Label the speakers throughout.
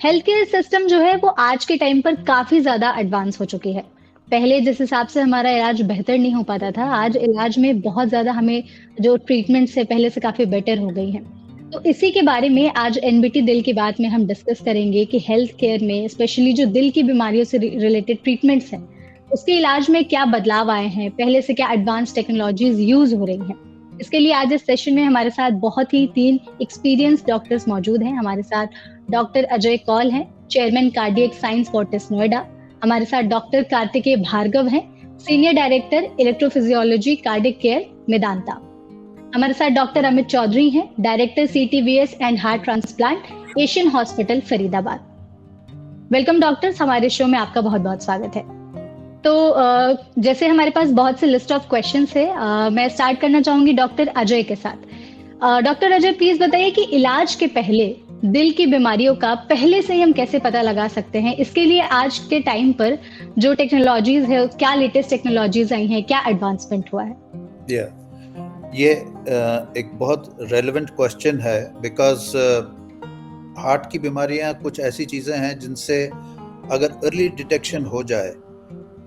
Speaker 1: Health care system जो है वो आज के टाइम पर काफ़ी ज़्यादा एडवांस हो चुकी है। पहले जिस हिसाब से हमारा इलाज बेहतर नहीं हो पाता था, आज इलाज में बहुत ज़्यादा हमें जो ट्रीटमेंट्स है पहले से काफ़ी बेटर हो गई हैं। तो इसी के बारे में आज एनबीटी दिल की बात में हम डिस्कस करेंगे कि हेल्थ केयर में स्पेशली जो दिल की बीमारियों से रिलेटेड ट्रीटमेंट्स हैं, उसके इलाज में क्या बदलाव आए हैं, पहले से क्या एडवांस टेक्नोलॉजीज़ यूज़ हो रही हैं। इसके लिए आज इस सेशन में हमारे साथ बहुत ही 3 एक्सपीरियंस्ड डॉक्टर्स मौजूद हैं। हमारे साथ डॉक्टर अजय कौल हैं, chairman cardiac science Fortis Noida. हमारे साथ डॉक्टर कार्तिकेय भार्गव हैं, senior director electrophysiology cardiac care Medanta. हमारे साथ डॉक्टर अमित चौधरी हैं, director CTVS and heart transplant Asian hospital Faridabad. Welcome doctors, हमारे शो में आपका बहुत बहुत स्वागत है। तो जैसे हमारे पास बहुत से लिस्ट ऑफ क्वेश्चंस है, मैं स्टार्ट करना चाहूंगी डॉक्टर अजय के साथ। डॉक्टर अजय प्लीज बताइए कि इलाज के पहले दिल की बीमारियों का पहले से ही हम कैसे पता लगा सकते हैं। इसके लिए आज के टाइम पर जो टेक्नोलॉजीज है, क्या लेटेस्ट टेक्नोलॉजीज आई हैं, क्या एडवांसमेंट हुआ है?
Speaker 2: ये एक बहुत रेलेवेंट क्वेश्चन है बिकॉज हार्ट की बीमारियां कुछ ऐसी चीज़ें हैं जिनसे अगर अर्ली डिटेक्शन हो जाए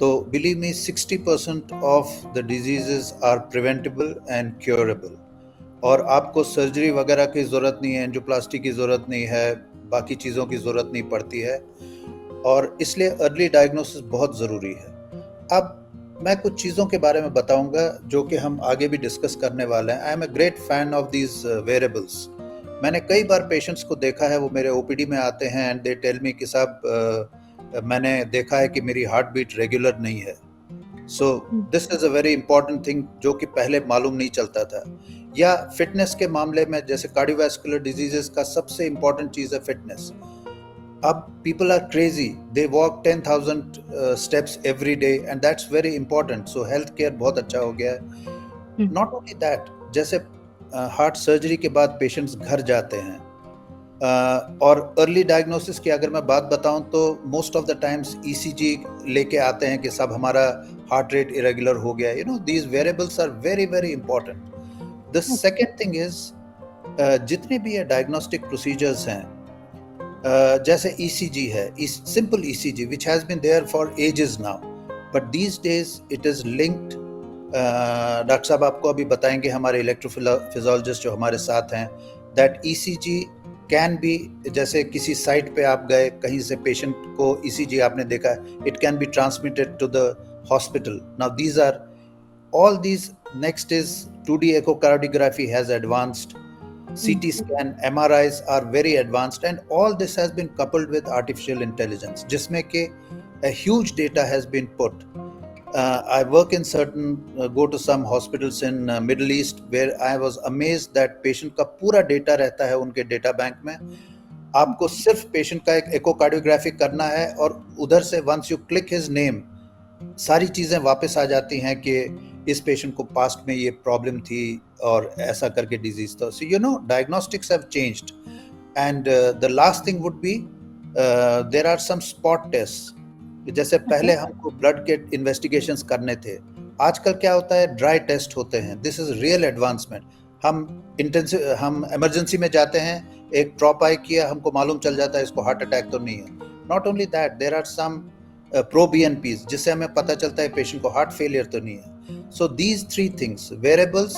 Speaker 2: तो believe me 60% of the diseases are preventable and curable, और आपको सर्जरी वगैरह की ज़रूरत नहीं है, एंजियोप्लास्टी की ज़रूरत नहीं है, बाकी चीज़ों की ज़रूरत नहीं पड़ती है, और इसलिए अर्ली डायग्नोसिस बहुत ज़रूरी है। अब मैं कुछ चीज़ों के बारे में बताऊंगा जो कि हम आगे भी डिस्कस करने वाले हैं। I am a great fan of these variables. मैंने कई बार पेशेंट्स को देखा है, वो मेरे ओपीडी में आते हैं एंड दे टेल मी कि साहब मैंने देखा है कि मेरी हार्ट बीट रेगुलर नहीं है। So this is a very important thing जो कि पहले मालूम नहीं चलता था। या फिटनेस के मामले में जैसे कार्डियोवैस्कुलर डिजीजेस का सबसे इंपॉर्टेंट चीज़ है फिटनेस। अब people are crazy, they walk 10,000 steps every day and that's very important, so health care बहुत अच्छा हो गया है। Not only that, जैसे हार्ट सर्जरी के बाद पेशेंट्स घर जाते हैं, और अर्ली डायग्नोसिस की अगर मैं बात बताऊं तो most of the times ECG लेके आते हैं कि सब हमारा हार्ट रेट इरेगुलर हो गया। You know these variables are very very important. The second thing is जितने भी ये डायग्नोस्टिक प्रोसीजर्स हैं, जैसे ECG है, simple ECG which has been there for ages now, but these days it is linked। Doctor साहब आपको अभी बताएंगे, हमारे इलेक्ट्रोफिजियोलॉजिस्ट जो हमारे साथ हैं, that ECG कैन बी, जैसे किसी साइट पे आप गए, कहीं से पेशेंट को ECG आपने देखा, it can be transmitted to the hospital. Now these are all these. Next is 2D echocardiography has advanced, CT scan, MRIs are very advanced, and all this has been coupled with artificial intelligence, जिसमें के a huge data has been put. I work in certain, go to some hospitals in Middle East where I was amazed that patient का पूरा data रहता है उनके data bank में। आपको सिर्फ patient का एक echocardiography करना है और उधर से once you click his name, सारी चीज़ें वापस आ जाती हैं कि इस पेशेंट को पास्ट में ये प्रॉब्लम थी और ऐसा करके डिजीज था। So you know diagnostics have changed, and the last thing would be there are some spot test. जैसे पहले हमको ब्लड के इन्वेस्टिगेशंस करने थे, आजकल क्या होता है, ड्राई टेस्ट होते हैं। This is real advancement. हम इमरजेंसी में जाते हैं, एक ड्रॉप आई किया, हमको मालूम चल जाता है इसको हार्ट अटैक तो नहीं है। Not only that, there are some pro BNPs जिससे हमें पता चलता है पेशेंट को हार्ट फेलियर तो नहीं है। So these 3 things, variables,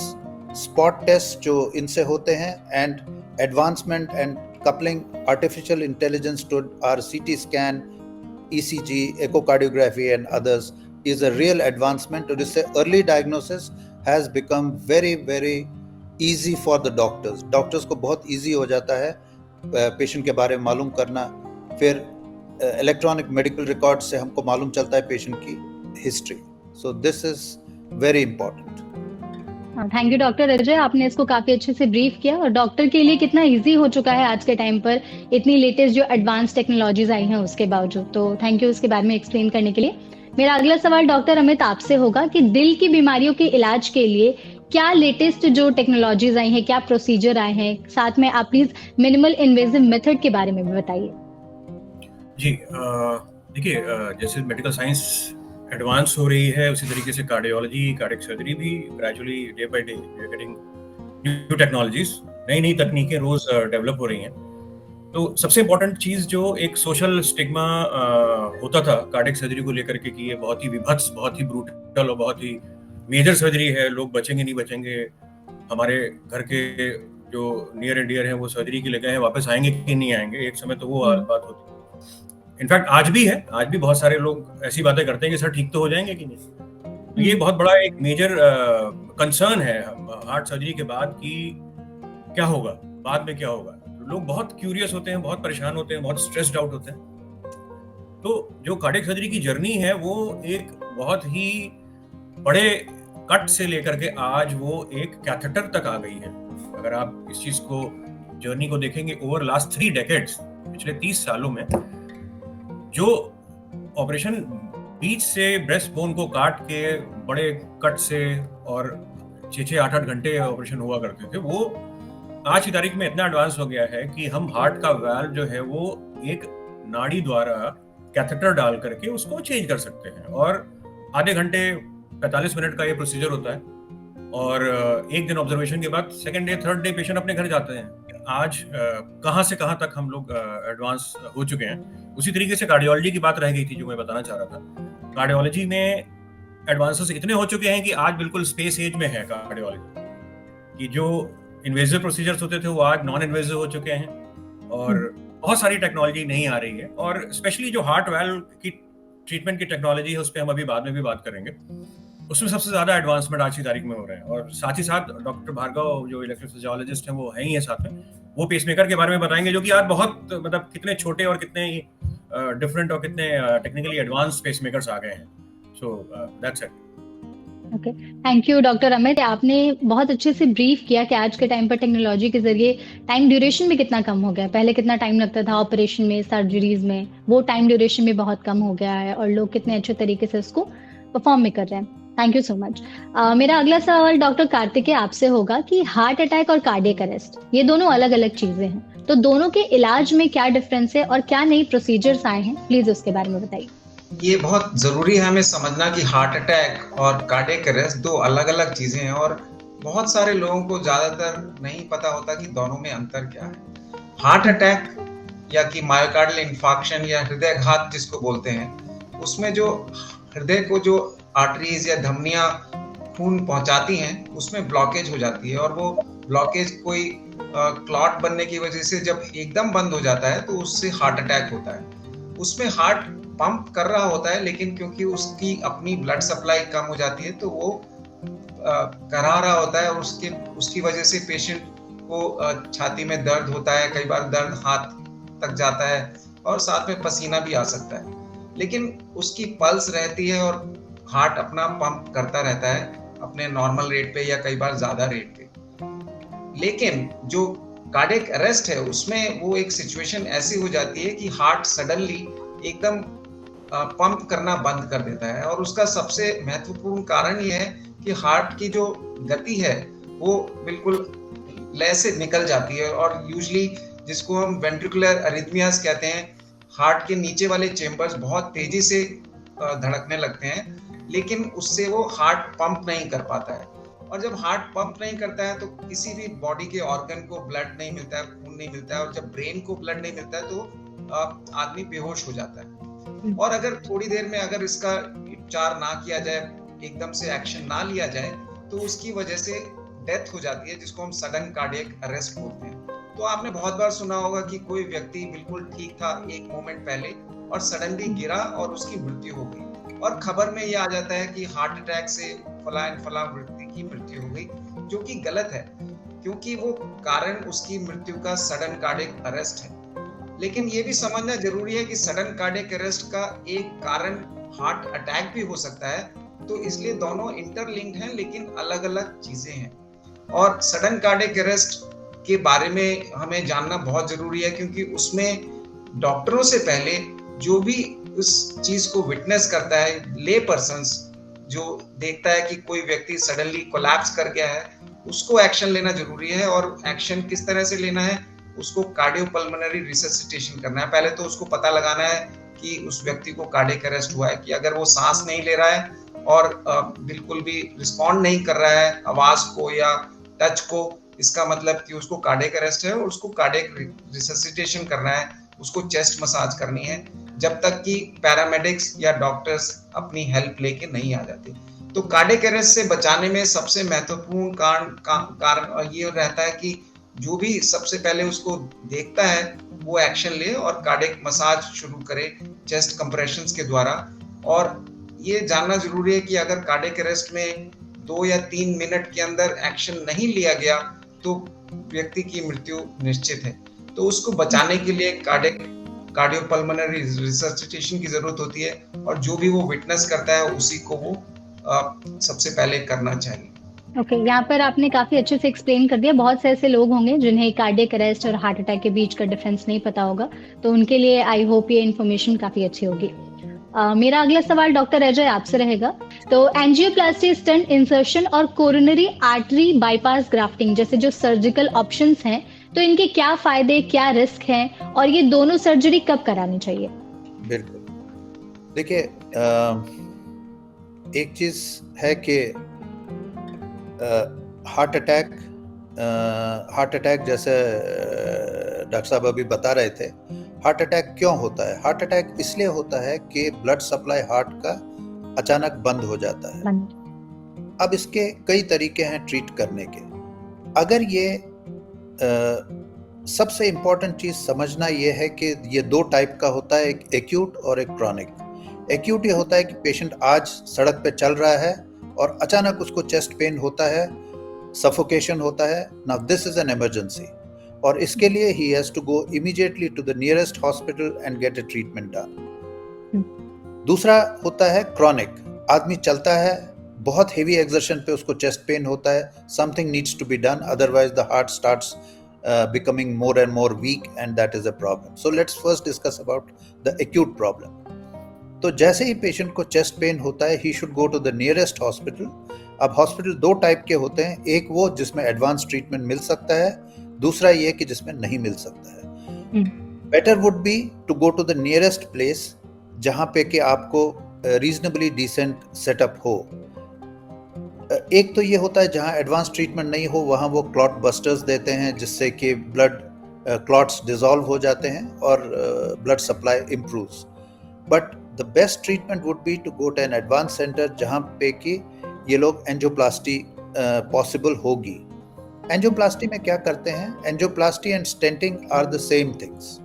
Speaker 2: spot test जो इनसे होते हैं, and advancement and coupling artificial intelligence to our CT scan, ECG, echocardiography and others is a real advancement, और इससे early diagnosis has become very very easy for the doctors। Doctors को बहुत easy हो जाता है पेशेंट के बारे में मालूम करना। फिर इलेक्ट्रॉनिक मेडिकल रिकॉर्ड से हमको मालूम चलता है पेशेंट की history. So this is very important.
Speaker 1: Thank you doctor Ajay, आपने इसको काफी अच्छे से ब्रीफ किया और डॉक्टर के लिए कितना इजी हो चुका है आज के टाइम पर इतनी लेटेस्ट जो एडवांस टेक्नोलॉजीज आई हैं उसके बावजूद। तो थैंक यू इसके बारे में एक्सप्लेन करने के लिए। मेरा अगला सवाल डॉक्टर अमित आपसे होगा कि दिल की बीमारियों के इलाज के लिए क्या लेटेस्ट जो टेक्नोलॉजीज आई हैं, क्या प्रोसीजर आए हैं, साथ में आप प्लीज मिनिमल इन्वेजिव मेथड के बारे में भी बताइए।
Speaker 3: जी देखिए, जैसे मेडिकल साइंस एडवांस हो रही है, उसी तरीके से कार्डियोलॉजी, कार्डियक सर्जरी भी gradually day by day we are getting new technologies, नई तकनीकें रोज डेवलप हो रही हैं। तो सबसे इम्पोर्टेंट चीज जो एक सोशल स्टिग्मा होता था कार्डियक सर्जरी को लेकर के कि ये बहुत ही विभत्स, बहुत ही ब्रूटल और बहुत ही मेजर सर्जरी है, लोग बचेंगे नहीं बचेंगे, हमारे घर के जो नियर एंड डियर हैं वो सर्जरी के लिए गए हैं, वापस आएंगे कि नहीं आएंगे, एक समय तो वो बात होती। इनफैक्ट आज भी है, आज भी बहुत सारे लोग ऐसी बातें करते हैं कि सर ठीक तो हो जाएंगे कि नहीं। ये बहुत बड़ा एक मेजर कंसर्न है हार्ट सर्जरी के बाद कि क्या होगा, बाद में क्या होगा। लोग बहुत क्यूरियस होते हैं, बहुत परेशान होते हैं, बहुत स्ट्रेस्ड आउट होते हैं। तो जो कार्डियक सर्जरी की जर्नी है वो एक बहुत ही बड़े कट से लेकर के आज वो एक कैथेटर तक आ गई है। अगर आप इस चीज को, जर्नी को देखेंगे ओवर लास्ट 3 डेकेड्स, पिछले 30 सालों में जो ऑपरेशन बीच से ब्रेस्ट बोन को काट के बड़े कट से और 6-8 घंटे ऑपरेशन हुआ करते थे, वो आज की तारीख में इतना एडवांस हो गया है कि हम हार्ट का वाल्व जो है वो एक नाड़ी द्वारा कैथेटर डाल करके उसको चेंज कर सकते हैं, और आधे घंटे 45 मिनट का ये प्रोसीजर होता है, और एक दिन ऑब्जर्वेशन के बाद second day third day patient अपने घर जाते हैं। आज कहां से कहां तक हम लोग एडवांस हो चुके हैं। उसी तरीके से कार्डियोलॉजी की बात रह गई थी जो मैं बताना चाह रहा था। कार्डियोलॉजी में एडवांसेस इतने हो चुके हैं कि आज बिल्कुल स्पेस एज में है कार्डियोलॉजी, कि जो इन्वेजिव प्रोसीजर्स होते थे वो आज नॉन इन्वेजिव हो चुके हैं, और बहुत सारी टेक्नोलॉजी नहीं आ रही है, और स्पेशली जो हार्ट वाल्व की ट्रीटमेंट की टेक्नोलॉजी है उस पर हम अभी बाद में भी बात करेंगे। उसमें सबसे ज्यादा एडवांसमेंट आज की तारीख में हो रहे हैं, और साथ ही साथ डॉक्टर भार्गव जो इलेक्ट्रोफिजियोलॉजिस्ट हैं वो हैं ही है साथ में, वो पेसमेकर के बारे में बताएंगे, जो कि आज बहुत मतलब कितने छोटे और कितने डिफरेंट और कितने टेक्निकली एडवांस पेसमेकर्स आ गए हैं। So that's it.
Speaker 1: Okay, thank you doctor Amit. आपने बहुत अच्छे से ब्रीफ किया कि आज के टाइम पर टेक्नोलॉजी के जरिए टाइम ड्यूरेशन भी कितना कम हो गया है। पहले कितना टाइम लगता था ऑपरेशन में, सर्जरीज में, वो टाइम ड्यूरेशन भी बहुत कम हो गया है, और लोग कितने अच्छे तरीके से उसको परफॉर्म भी कर रहे हैं। Thank you so much. मेरा अगला सवाल डॉक्टर कार्तिकेय आपसे होगा कि हार्ट अटैक और कार्डियक अरेस्ट ये दोनों अलग अलग चीजें हैं, तो दोनों के इलाज में क्या डिफरेंस है और क्या नई प्रोसीजर्स आए हैं, प्लीज उसके बारे में बताइए।
Speaker 4: ये बहुत ज़रूरी है हमें समझना कि हार्ट अटैक और कार्डियक अरेस्ट 2 अलग अलग चीज़ें हैं, और बहुत सारे लोगों को ज़्यादातर नहीं पता होता कि दोनों में अंतर क्या है। हार्ट अटैक या कि मायोकार्डियल इंफार्क्शन या हृदयाघात जिसको बोलते हैं, उसमें जो हृदय को जो आर्टरीज या धमनियाँ खून पहुंचाती हैं उसमें ब्लॉकेज हो जाती है, और वो ब्लॉकेज कोई क्लॉट बनने की वजह से जब एकदम बंद हो जाता है तो उससे हार्ट अटैक होता है। उसमें हार्ट पंप कर रहा होता है, लेकिन क्योंकि उसकी अपनी ब्लड सप्लाई कम हो जाती है तो वो करा रहा होता है, और उसकी वजह से पेशेंट को छाती में दर्द होता है, कई बार दर्द हाथ तक जाता है, और साथ में पसीना भी आ सकता है। लेकिन उसकी पल्स रहती है और हार्ट अपना पंप करता रहता है अपने नॉर्मल रेट पे या कई बार ज्यादा रेट पे। लेकिन जो कार्डियक अरेस्ट है उसमें वो एक सिचुएशन ऐसी हो जाती है कि हार्ट सडनली एकदम पंप करना बंद कर देता है, और उसका सबसे महत्वपूर्ण कारण ये है कि हार्ट की जो गति है वो बिल्कुल लय से निकल जाती है, और यूजुअली जिसको हम वेंट्रिकुलर अरिथमियास कहते हैं, हार्ट के नीचे वाले चेम्बर्स बहुत तेजी से धड़कने लगते हैं, लेकिन उससे वो हार्ट पंप नहीं कर पाता है। और जब हार्ट पंप नहीं करता है तो किसी भी बॉडी के ऑर्गन को ब्लड नहीं मिलता है, खून नहीं मिलता है, और जब ब्रेन को ब्लड नहीं मिलता है तो आदमी बेहोश हो जाता है। और अगर थोड़ी देर में अगर इसका उपचार ना किया जाए, एकदम से एक्शन ना लिया जाए, तो उसकी वजह से डेथ हो जाती है, जिसको हम सडन कार्डियक अरेस्ट बोलते हैं। तो आपने बहुत बार सुना होगा कि कोई व्यक्ति बिल्कुल ठीक था एक मोमेंट पहले और सडनली गिरा और उसकी मृत्यु हो गई, और खबर में ये आ जाता है कि हार्ट अटैक से फला एंड फला व्यक्ति की मृत्यु हो गई, जो कि गलत है, क्योंकि वो कारण उसकी मृत्यु का सडन कार्डियक अरेस्ट है। लेकिन ये भी समझना जरूरी है कि सडन कार्डियक अरेस्ट का एक कारण हार्ट अटैक भी हो सकता है, तो इसलिए दोनों इंटरलिंक्ड हैं लेकिन अलग अलग चीजें हैं। और सडन कार्डियक अरेस्ट के बारे में हमें जानना बहुत जरूरी है, क्योंकि उसमें डॉक्टरों से पहले जो भी उस चीज को विटनेस करता है, ले पर्सन्स जो देखता है कि कोई व्यक्ति सडनली कोलैप्स कर गया है, उसको एक्शन लेना जरूरी है। और एक्शन किस तरह से लेना है, उसको कार्डियोपल्मोनरी रिससिटेशन करना है। पहले तो उसको पता लगाना है कि उस व्यक्ति को कार्डियक अरेस्ट हुआ है, कि अगर वो सांस नहीं ले रहा है और बिल्कुल भी रिस्पॉन्ड नहीं कर रहा है आवाज को या टच को इसका मतलब कि उसको कार्डियक अरेस्ट है और उसको कार्डियक रिससिटेशन करना है, उसको चेस्ट मसाज करनी है, जब तक कि पैरामेडिक्स या डॉक्टर्स अपनी हेल्प लेके नहीं आ जाते। तो कार्डियक अरेस्ट से बचाने में सबसे महत्वपूर्ण कारण ये रहता है कि जो भी सबसे पहले उसको देखता है वो एक्शन ले और कार्डियक मसाज शुरू करे चेस्ट कंप्रेशंस के द्वारा। और ये जानना जरूरी है कि अगर कार्डियक अरेस्ट में 2 या 3 मिनट के अंदर एक्शन नहीं लिया गया तो व्यक्ति की मृत्यु निश्चित है। तो उसको बचाने के लिए कार्डियोपल्मोनरी रिससिटेशन की जरूरत होती है और जो भी वो विटनेस करता है उसी को वो सबसे पहले करना चाहिए।
Speaker 1: ओके, यहाँ पर आपने काफी अच्छे से एक्सप्लेन कर दिया। बहुत से ऐसे लोग होंगे जिन्हें कार्डियक अरेस्ट और हार्ट अटैक के बीच का डिफरेंस नहीं पता होगा, तो उनके लिए आई होप ये इन्फॉर्मेशन काफी अच्छी होगी। मेरा अगला सवाल डॉक्टर अजय आपसे रहेगा। तो एंजियोप्लास्टी, स्टेंट इंसर्शन और कोरोनरी आर्टरी बाईपास ग्राफ्टिंग जैसे जो सर्जिकल ऑप्शंस हैं, तो इनके क्या फायदे, क्या रिस्क हैं और ये दोनों सर्जरी कब करानी चाहिए?
Speaker 2: बिल्कुल, देखिए एक चीज है कि हार्ट अटैक जैसे डॉक्टर साहब अभी बता रहे थे, हार्ट अटैक क्यों होता है? हार्ट अटैक इसलिए होता है कि ब्लड सप्लाई हार्ट का अचानक बंद हो जाता है। अब इसके कई तरीके हैं ट्रीट करने के। अगर ये सबसे इम्पोर्टेंट चीज समझना ये है कि ये 2 टाइप का होता है, एक एक्यूट और एक क्रॉनिक। एक्यूट ये होता है कि पेशेंट आज सड़क पे चल रहा है और अचानक उसको चेस्ट पेन होता है, सफोकेशन होता है। Now this is an emergency और इसके लिए he has to go immediately to the nearest hospital and get a treatment done. दूसरा होता है क्रॉनिक, आदमी चलता है, बहुत हेवी एक्सर्शन पे उसको चेस्ट पेन होता है, something needs to be done, otherwise the heart starts becoming more and more weak and that is a problem. So let's first discuss about the acute problem. तो जैसे ही patient को chest pain होता है, he should go to the nearest hospital. अब hospital 2 type के होते हैं, एक वो जिसमें एडवांस ट्रीटमेंट मिल सकता है, दूसरा ये कि जिसमें नहीं मिल सकता है। Better would be to go to the nearest place जहाँ पे कि आपको रीजनेबली डिसेंट सेटअप हो। एक तो ये होता है जहाँ एडवांस ट्रीटमेंट नहीं हो, वहाँ वो क्लॉट बस्टर्स देते हैं जिससे कि ब्लड क्लॉट्स डिसॉल्व हो जाते हैं और blood supply improves. But the best treatment would be to go to an advance centre जहाँ पे कि ये लोग एंजियोप्लास्टी पॉसिबल होगी। एंजियोप्लास्टी में क्या करते हैं? Angioplasty and stenting are the same things.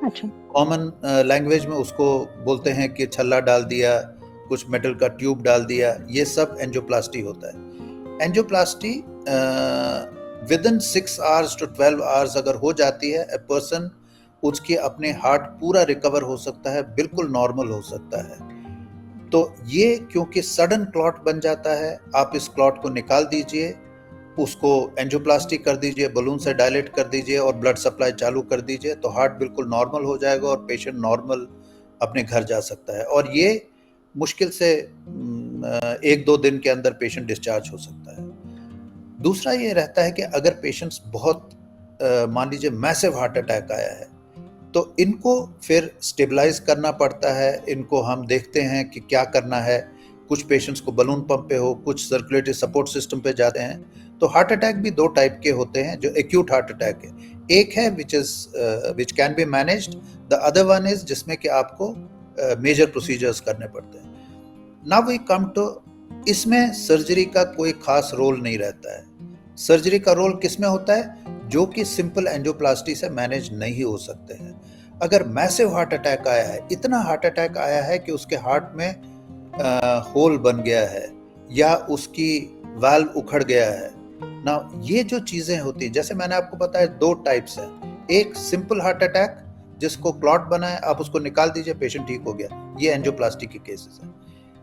Speaker 2: अच्छा, कॉमन लैंग्वेज में उसको बोलते हैं कि छल्ला डाल दिया, कुछ मेटल का ट्यूब डाल दिया, ये सब एंजियोप्लास्टी होता है। Angioplasty within 6 hours to 12 hours अगर हो जाती है, ए पर्सन उसके अपने हार्ट पूरा रिकवर हो सकता है, बिल्कुल नॉर्मल हो सकता है। तो ये क्योंकि सडन क्लॉट बन जाता है, आप इस क्लॉट को निकाल दीजिए, उसको एंजियोप्लास्टी कर दीजिए, बलून से डायलेट कर दीजिए और ब्लड सप्लाई चालू कर दीजिए, तो हार्ट बिल्कुल नॉर्मल हो जाएगा और पेशेंट नॉर्मल अपने घर जा सकता है। और ये मुश्किल से 1-2 दिन के अंदर पेशेंट डिस्चार्ज हो सकता है। दूसरा ये रहता है कि अगर पेशेंट्स बहुत मान लीजिए मैसिव हार्ट अटैक आया है, तो इनको फिर स्टेबलाइज करना पड़ता है। इनको हम देखते हैं कि क्या करना है। कुछ पेशेंट्स को बलून पंप पे हो, कुछ सर्कुलेटरी सपोर्ट सिस्टम पे जाते हैं। तो हार्ट अटैक भी 2 टाइप के होते हैं जो एक्यूट हार्ट अटैक है। एक है which can be managed, the other one is जिसमें कि आपको मेजर प्रोसीजर्स करने पड़ते हैं। नाउ वी कम टू, इसमें सर्जरी का कोई खास रोल नहीं रहता है। सर्जरी का रोल किसमें होता है? जो कि सिंपल एंजियोप्लास्टी से मैनेज नहीं हो सकते हैं। अगर मैसिव हार्ट अटैक आया है, इतना हार्ट अटैक आया है कि उसके हार्ट में होल बन गया है या उसकी वाल्व उखड़ गया है ना, ये जो चीजें होती हैं, जैसे मैंने आपको बताया 2 टाइप्स हैं। एक सिंपल हार्ट अटैक जिसको क्लॉट बना है, आप उसको निकाल दीजिए, पेशेंट ठीक हो गया, ये एंजियोप्लास्टी के केसेस हैं।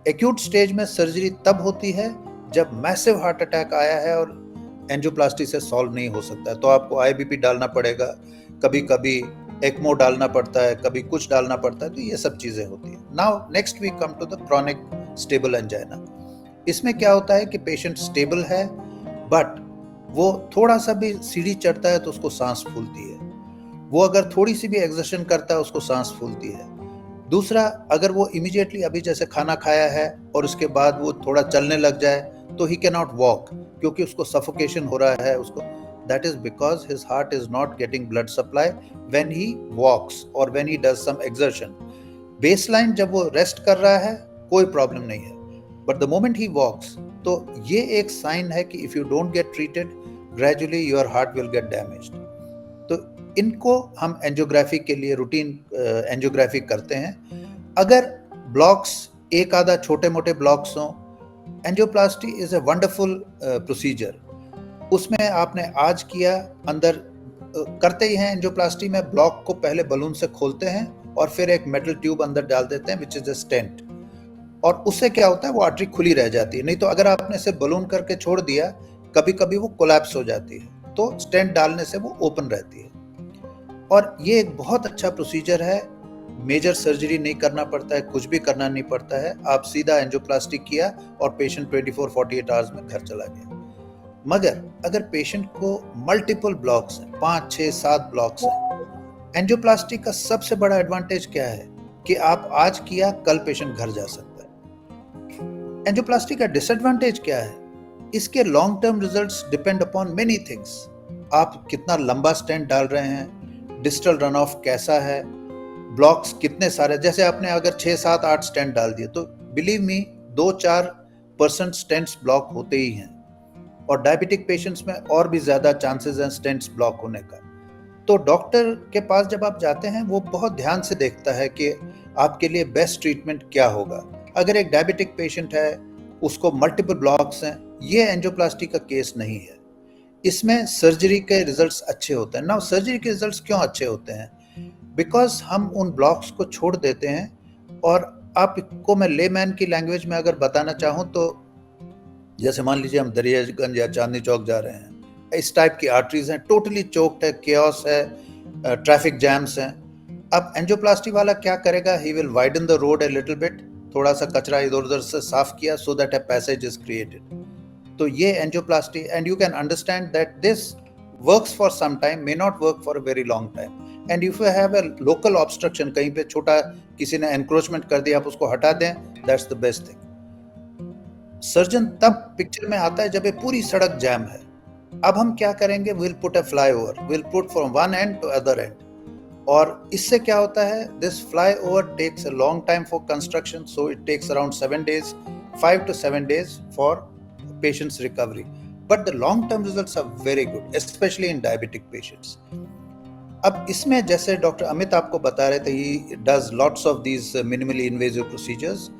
Speaker 2: एक्यूट स्टेज में सर्जरी तब होती है जब मैसिव हार्ट अटैक आया है और एंजियोप्लास्टी से सॉल्व नहीं हो सकता है, तो आपको आईबीपी डालना पड़ेगा, कभी कभी एक्मो डालना पड़ता है, कभी कुछ डालना पड़ता है, तो ये सब चीजें होती हैं। Now next we come to the chronic stable angina. इसमें क्या होता है कि पेशेंट स्टेबल है बट वो थोड़ा सा भी सीढ़ी चढ़ता है तो उसको सांस फूलती है, वो अगर थोड़ी सी भी एक्सर्शन करता है उसको सांस फूलती है। दूसरा, अगर वो इमीडिएटली अभी जैसे खाना खाया है और उसके बाद वो थोड़ा चलने लग जाए तो ही कैन नॉट वॉक, क्योंकि उसको सफोकेशन हो रहा है, उसको, that is because his heart is not getting blood supply when he walks or when he does some exertion. Baseline जब वो रेस्ट कर रहा है कोई प्रॉब्लम नहीं है, but the moment he walks, तो ये एक साइन है कि if you don't get treated, gradually your heart will get damaged. तो इनको हम एंजियोग्राफी के लिए रूटीन एंजियोग्राफी करते हैं. अगर ब्लॉक्स एक आधा छोटे मोटे ब्लॉक्स हों, angioplasty is a wonderful procedure. उसमें आपने आज किया, अंदर करते ही हैं एंजियोप्लास्टी में, ब्लॉक को पहले बलून से खोलते हैं और फिर एक मेटल ट्यूब अंदर डाल देते हैं विच इज अ स्टेंट, और उससे क्या होता है वो आर्टरी खुली रह जाती है. नहीं तो अगर आपने इसे बलून करके छोड़ दिया, कभी कभी वो कोलैप्स हो जाती है, तो स्टेंट डालने से वो ओपन रहती है. और ये एक बहुत अच्छा प्रोसीजर है, मेजर सर्जरी नहीं करना पड़ता है, कुछ भी करना नहीं पड़ता है. आप सीधा एंजियोप्लास्टी किया और पेशेंट 24-48 आवर्स में घर चला गया. मगर अगर पेशेंट को मल्टीपल ब्लॉक्स हैं, 5, 6, 7 ब्लॉक्स हैं, एंजियोप्लास्टी का सबसे बड़ा एडवांटेज क्या है कि आप आज किया, कल पेशेंट घर जा सकता है. एंजियोप्लास्टी का डिसएडवांटेज क्या है? इसके long term results depend upon many things. आप कितना लंबा स्टेंट डाल रहे हैं, डिस्टल रन ऑफ कैसा है, ब्लॉक्स कितने सारे, जैसे आपने अगर 6, 7, 8 स्टेंट डाल दिए तो बिलीव मी 2-4% स्टेंट्स ब्लॉक होते ही हैं, और डायबिटिक पेशेंट्स में और भी ज़्यादा चांसेस हैं स्टेंट्स ब्लॉक होने का. तो डॉक्टर के पास जब आप जाते हैं वो बहुत ध्यान से देखता है कि आपके लिए बेस्ट ट्रीटमेंट क्या होगा. अगर एक डायबिटिक पेशेंट है, उसको मल्टीपल ब्लॉक्स हैं, ये एंजियोप्लास्टी का केस नहीं है. इसमें सर्जरी के रिजल्ट्स अच्छे होते हैं. नाउ सर्जरी के रिजल्ट्स क्यों अच्छे होते हैं? बिकॉज हम उन ब्लॉक्स को छोड़ देते हैं. और आपको मैं लेमैन की लैंग्वेज में अगर बताना चाहूँ तो जैसे मान लीजिए हम दरियागंज या चांदनी चौक जा रहे हैं, इस टाइप की आर्टरीज हैं, टोटली चोक्ड है, केओस है, ट्रैफिक जैम्स हैं. अब एंजियोप्लास्टी वाला क्या करेगा? He will widen the road a little bit, थोड़ा सा कचरा इधर उधर से साफ किया, so that a passage is created. तो ये angioplasty, and you can understand that this works for some time, may not work for a very long time. And if you have a local obstruction, कहीं पे छोटा किसी ने encroachment कर दिया, आप उसको हटा दें, that's the best thing. Surgeon तब पिक्चर में आता है जब ये पूरी सड़क जैम है. अब हम क्या करेंगे? Will put a flyover, will put from one end to other end. और इससे क्या होता है? This flyover takes a long time for construction, so it takes around 7 days, 5 to 7 days for patients recovery. But the long term results are very good, specially in diabetic patients. अब इसमें जैसे doctor Amit आपको बता रहे थे, he does lots of these minimally invasive procedures.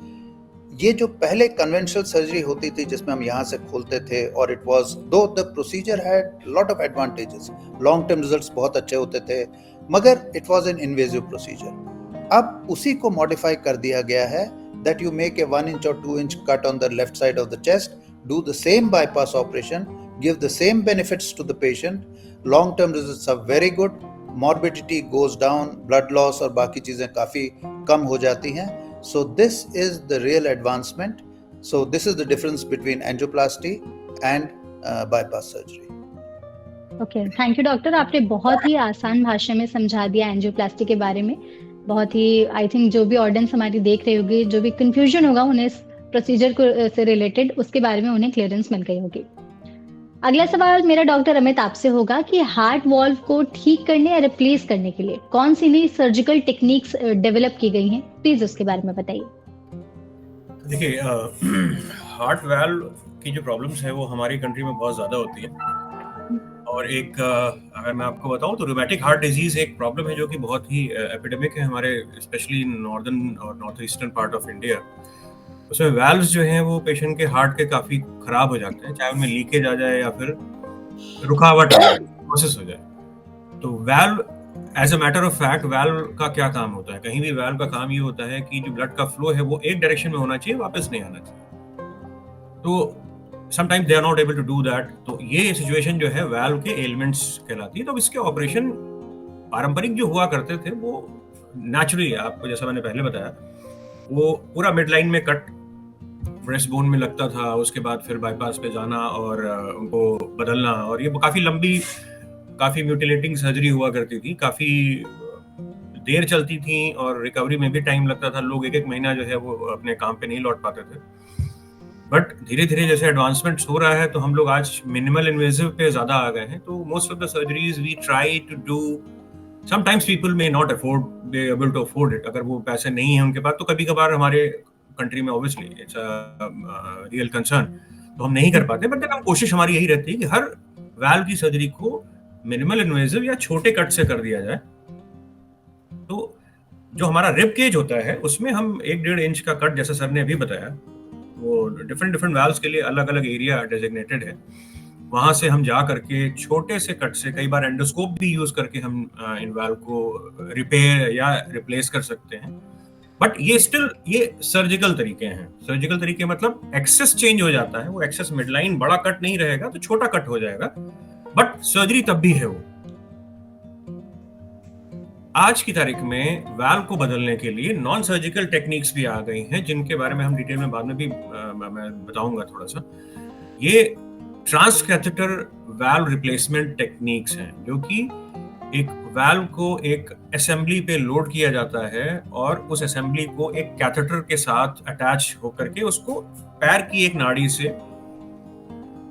Speaker 2: ये जो पहले कन्वेंशनल सर्जरी होती थी जिसमें हम यहाँ से खोलते थे, और it was, though the procedure had lot of advantages, long term results बहुत अच्छे होते थे, मगर it was an invasive procedure. अब उसी को मॉडिफाई कर दिया गया है that you make a 1 inch or 2 inch cut on the left side of the chest, do the same bypass operation, give the same benefits to the patient. Long term results are very good, morbidity goes down, blood loss और बाकी चीज़ें काफ़ी कम हो जाती हैं. So this is the real advancement. So this is the difference between angioplasty and bypass surgery.
Speaker 1: Okay, thank you doctor. आपने बहुत ही आसान भाषा में समझा दिया एंजियोप्लास्टी के बारे में. बहुत ही, आई थिंक जो भी ऑडियंस हमारी देख रही होगी, जो भी कंफ्यूजन होगा उन्हें इस प्रोसीजर को से रिलेटेड, उसके बारे में उन्हें क्लियरेंस मिल गई होगी. अगला सवाल मेरा डॉक्टर अमित आपसे होगा कि हार्ट वॉल्व को ठीक करने या रिप्लेस करने के लिए कौन सी नई सर्जिकल टेक्निक्स डेवलप की गई हैं, प्लीज उसके बारे में बताइए.
Speaker 3: देखिए, हार्ट वाल्व की जो प्रॉब्लम्स है वो हमारी कंट्री में बहुत ज़्यादा होती है. और एक अगर मैं आपको बताऊं तो रूमेटिक हार्ट डिजीज एक प्रॉब्लम है जो कि बहुत ही एपिडेमिक है हमारे, स्पेशली इन नॉर्दर्न और north eastern part of India. उसमें वाल्व्स जो हैं वो पेशेंट के हार्ट के काफ़ी ख़राब हो जाते हैं, चाहे उनमें लीकेज आ जाए या फिर रुकावट आ जाए, प्रोसेस हो जाए. तो valve, as a matter of fact, valve का क्या काम होता है? कहीं भी वाल्व का काम ये होता है कि जो ब्लड का फ्लो है वो एक डायरेक्शन में होना चाहिए, वापस नहीं आना चाहिए. तो sometimes they are not able to do that. तो ये सिचुएशन जो है वाल्व के एलिमेंट्स कहलाती है. तो इसके ऑपरेशन पारंपरिक जो हुआ करते थे वो नेचुरली, आपको जैसा मैंने पहले बताया, वो पूरा मिड लाइन में कट ब्रेस्ट बोन में लगता था, उसके बाद फिर बाईपास पे जाना और उनको बदलना, और ये काफ़ी लंबी, काफ़ी म्यूटिलेटिंग सर्जरी हुआ करती थी, काफ़ी देर चलती थी और रिकवरी में भी टाइम लगता था. लोग 1-1 महीना जो है वो अपने काम पे नहीं लौट पाते थे. बट धीरे धीरे जैसे एडवांसमेंट हो रहा है तो हम लोग आज मिनिमल इन्वेसिव पे ज्यादा आ गए हैं. तो most of the surgeries we try to do. Sometimes people may not afford, be able to afford it. अगर वो पैसे नहीं है उनके पास तो कभी कभार हमारे कंट्री में obviously it's a real concern, तो हम नहीं कर पाते. बट देन हम कोशिश हमारी यही रहती है कि हर वाल्व की सर्जरी को मिनिमल इन्वेसिव या छोटे कट से कर दिया जाए. तो जो हमारा रिब केज होता है उसमें हम 1-1.5 इंच का कट, जैसे सर ने अभी बताया, वो डिफरेंट वाल्व्स के लिए अलग अलग एरिया डेजिग्नेटेड है. वहां से हम जा करके छोटे से कट से, कई बार एंडोस्कोप भी यूज करके हम इन वाल्व को रिपेयर या रिप्लेस कर सकते हैं. बट ये स्टिल ये सर्जिकल तरीके हैं. सर्जिकल तरीके मतलब एक्सेस चेंज हो जाता है. वो एक्सेस मिडलाइन बड़ा कट नहीं रहेगा तो छोटा कट हो जाएगा, बट सर्जरी तब भी है. वो आज की तारीख में वाल्व को बदलने के लिए नॉन सर्जिकल टेक्निक्स भी आ गई हैं, जिनके बारे में हम डिटेल में बाद में भी मैं बताऊंगा थोड़ा सा. ये ट्रांसकैथेटर वाल्व रिप्लेसमेंट टेक्निक्स हैं, जो कि एक वाल्व को एक असेंबली पे लोड किया जाता है और उस असेंबली को एक कैथेटर के साथ अटैच होकर के उसको पैर की एक नाड़ी से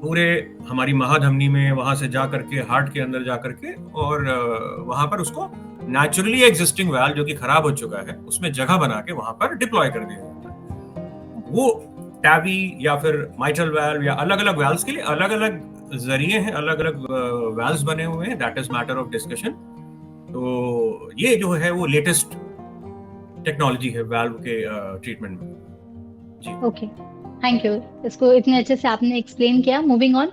Speaker 3: पूरे हमारी महाधमनी में, वहां से जा करके हार्ट के अंदर जा करके, और वहां पर उसको नेचुरली एग्जिस्टिंग वाल्व जो कि खराब हो चुका है उसमें जगह बना के वहां पर डिप्लॉय कर दिया जाता है. वो टैबी या फिर माइट्रल वाल्व या अलग अलग वाल्व्स के लिए अलग अलग जरिए हैं, अलग अलग वाल्व्स बने हुए हैं. That is matter of discussion. तो ये जो है वो लेटेस्ट टेक्नोलॉजी है वाल्व के ट्रीटमेंट में. जी
Speaker 1: ओके, थैंक यू. इसको इतने अच्छे से आपने एक्सप्लेन किया. मूविंग ऑन,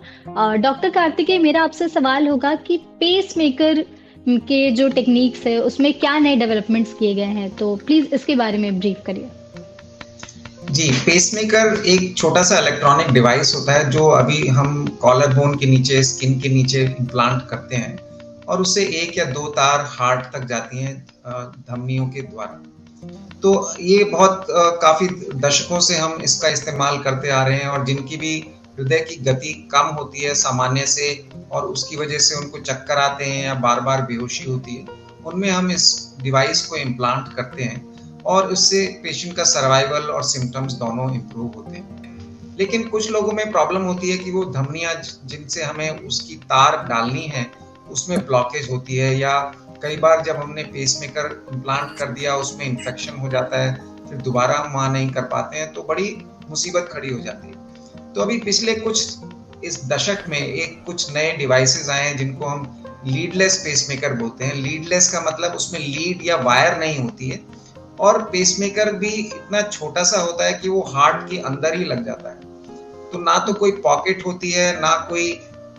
Speaker 1: डॉक्टर कार्तिकेय, मेरा आपसे सवाल होगा कि पेस मेकर के जो टेक्निक्स है उसमें क्या नए डेवलपमेंट्स किए गए हैं, तो प्लीज इसके बारे में ब्रीफ करिए.
Speaker 4: जी, पेसमेकर एक छोटा सा इलेक्ट्रॉनिक डिवाइस होता है जो अभी हम कॉलर बोन के नीचे, स्किन के नीचे इम्प्लांट करते हैं, और उससे 1 या 2 तार हार्ट तक जाती हैं धमनियों के द्वारा. तो ये बहुत काफी दशकों से हम इसका इस्तेमाल करते आ रहे हैं, और जिनकी भी हृदय की गति कम होती है सामान्य से और उसकी वजह से उनको चक्कर आते हैं या बार बार बेहोशी होती है, उनमें हम इस डिवाइस को इम्प्लांट करते हैं और उससे पेशेंट का सर्वाइवल और सिम्टम्स दोनों इम्प्रूव होते हैं. लेकिन कुछ लोगों में प्रॉब्लम होती है कि वो धमनियां जिनसे हमें उसकी तार डालनी है उसमें ब्लॉकेज होती है, या कई बार जब हमने पेसमेकर इम्प्लांट कर दिया उसमें इन्फेक्शन हो जाता है, फिर दोबारा हम वहाँ नहीं कर पाते हैं, तो बड़ी मुसीबत खड़ी हो जाती है. तो अभी पिछले कुछ इस दशक में कुछ नए डिवाइसेस आए हैं जिनको हम लीडलेस पेसमेकर बोलते हैं. लीडलेस का मतलब उसमें लीड या वायर नहीं होती है, और पेसमेकर भी इतना छोटा सा होता है कि वो हार्ट के अंदर ही लग जाता है. तो ना तो कोई पॉकेट होती है, ना कोई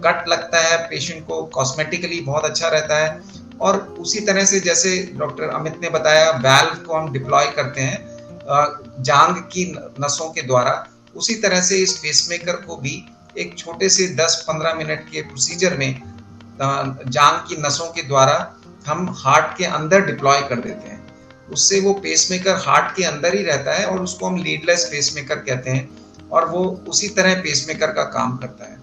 Speaker 4: कट लगता है, पेशेंट को कॉस्मेटिकली बहुत अच्छा रहता है. और उसी तरह से जैसे डॉक्टर अमित ने बताया, वाल्व को हम डिप्लॉय करते हैं जांघ की नसों के द्वारा, उसी तरह से इस पेसमेकर को भी एक छोटे से 10-15 मिनट के प्रोसीजर में जांघ की नसों के द्वारा हम हार्ट के अंदर डिप्लॉय कर देते हैं. उससे वो पेसमेकर हार्ट के अंदर ही रहता है और उसको हम लीडलेस पेसमेकर कहते हैं, और वो उसी तरह पेसमेकर का काम करता है.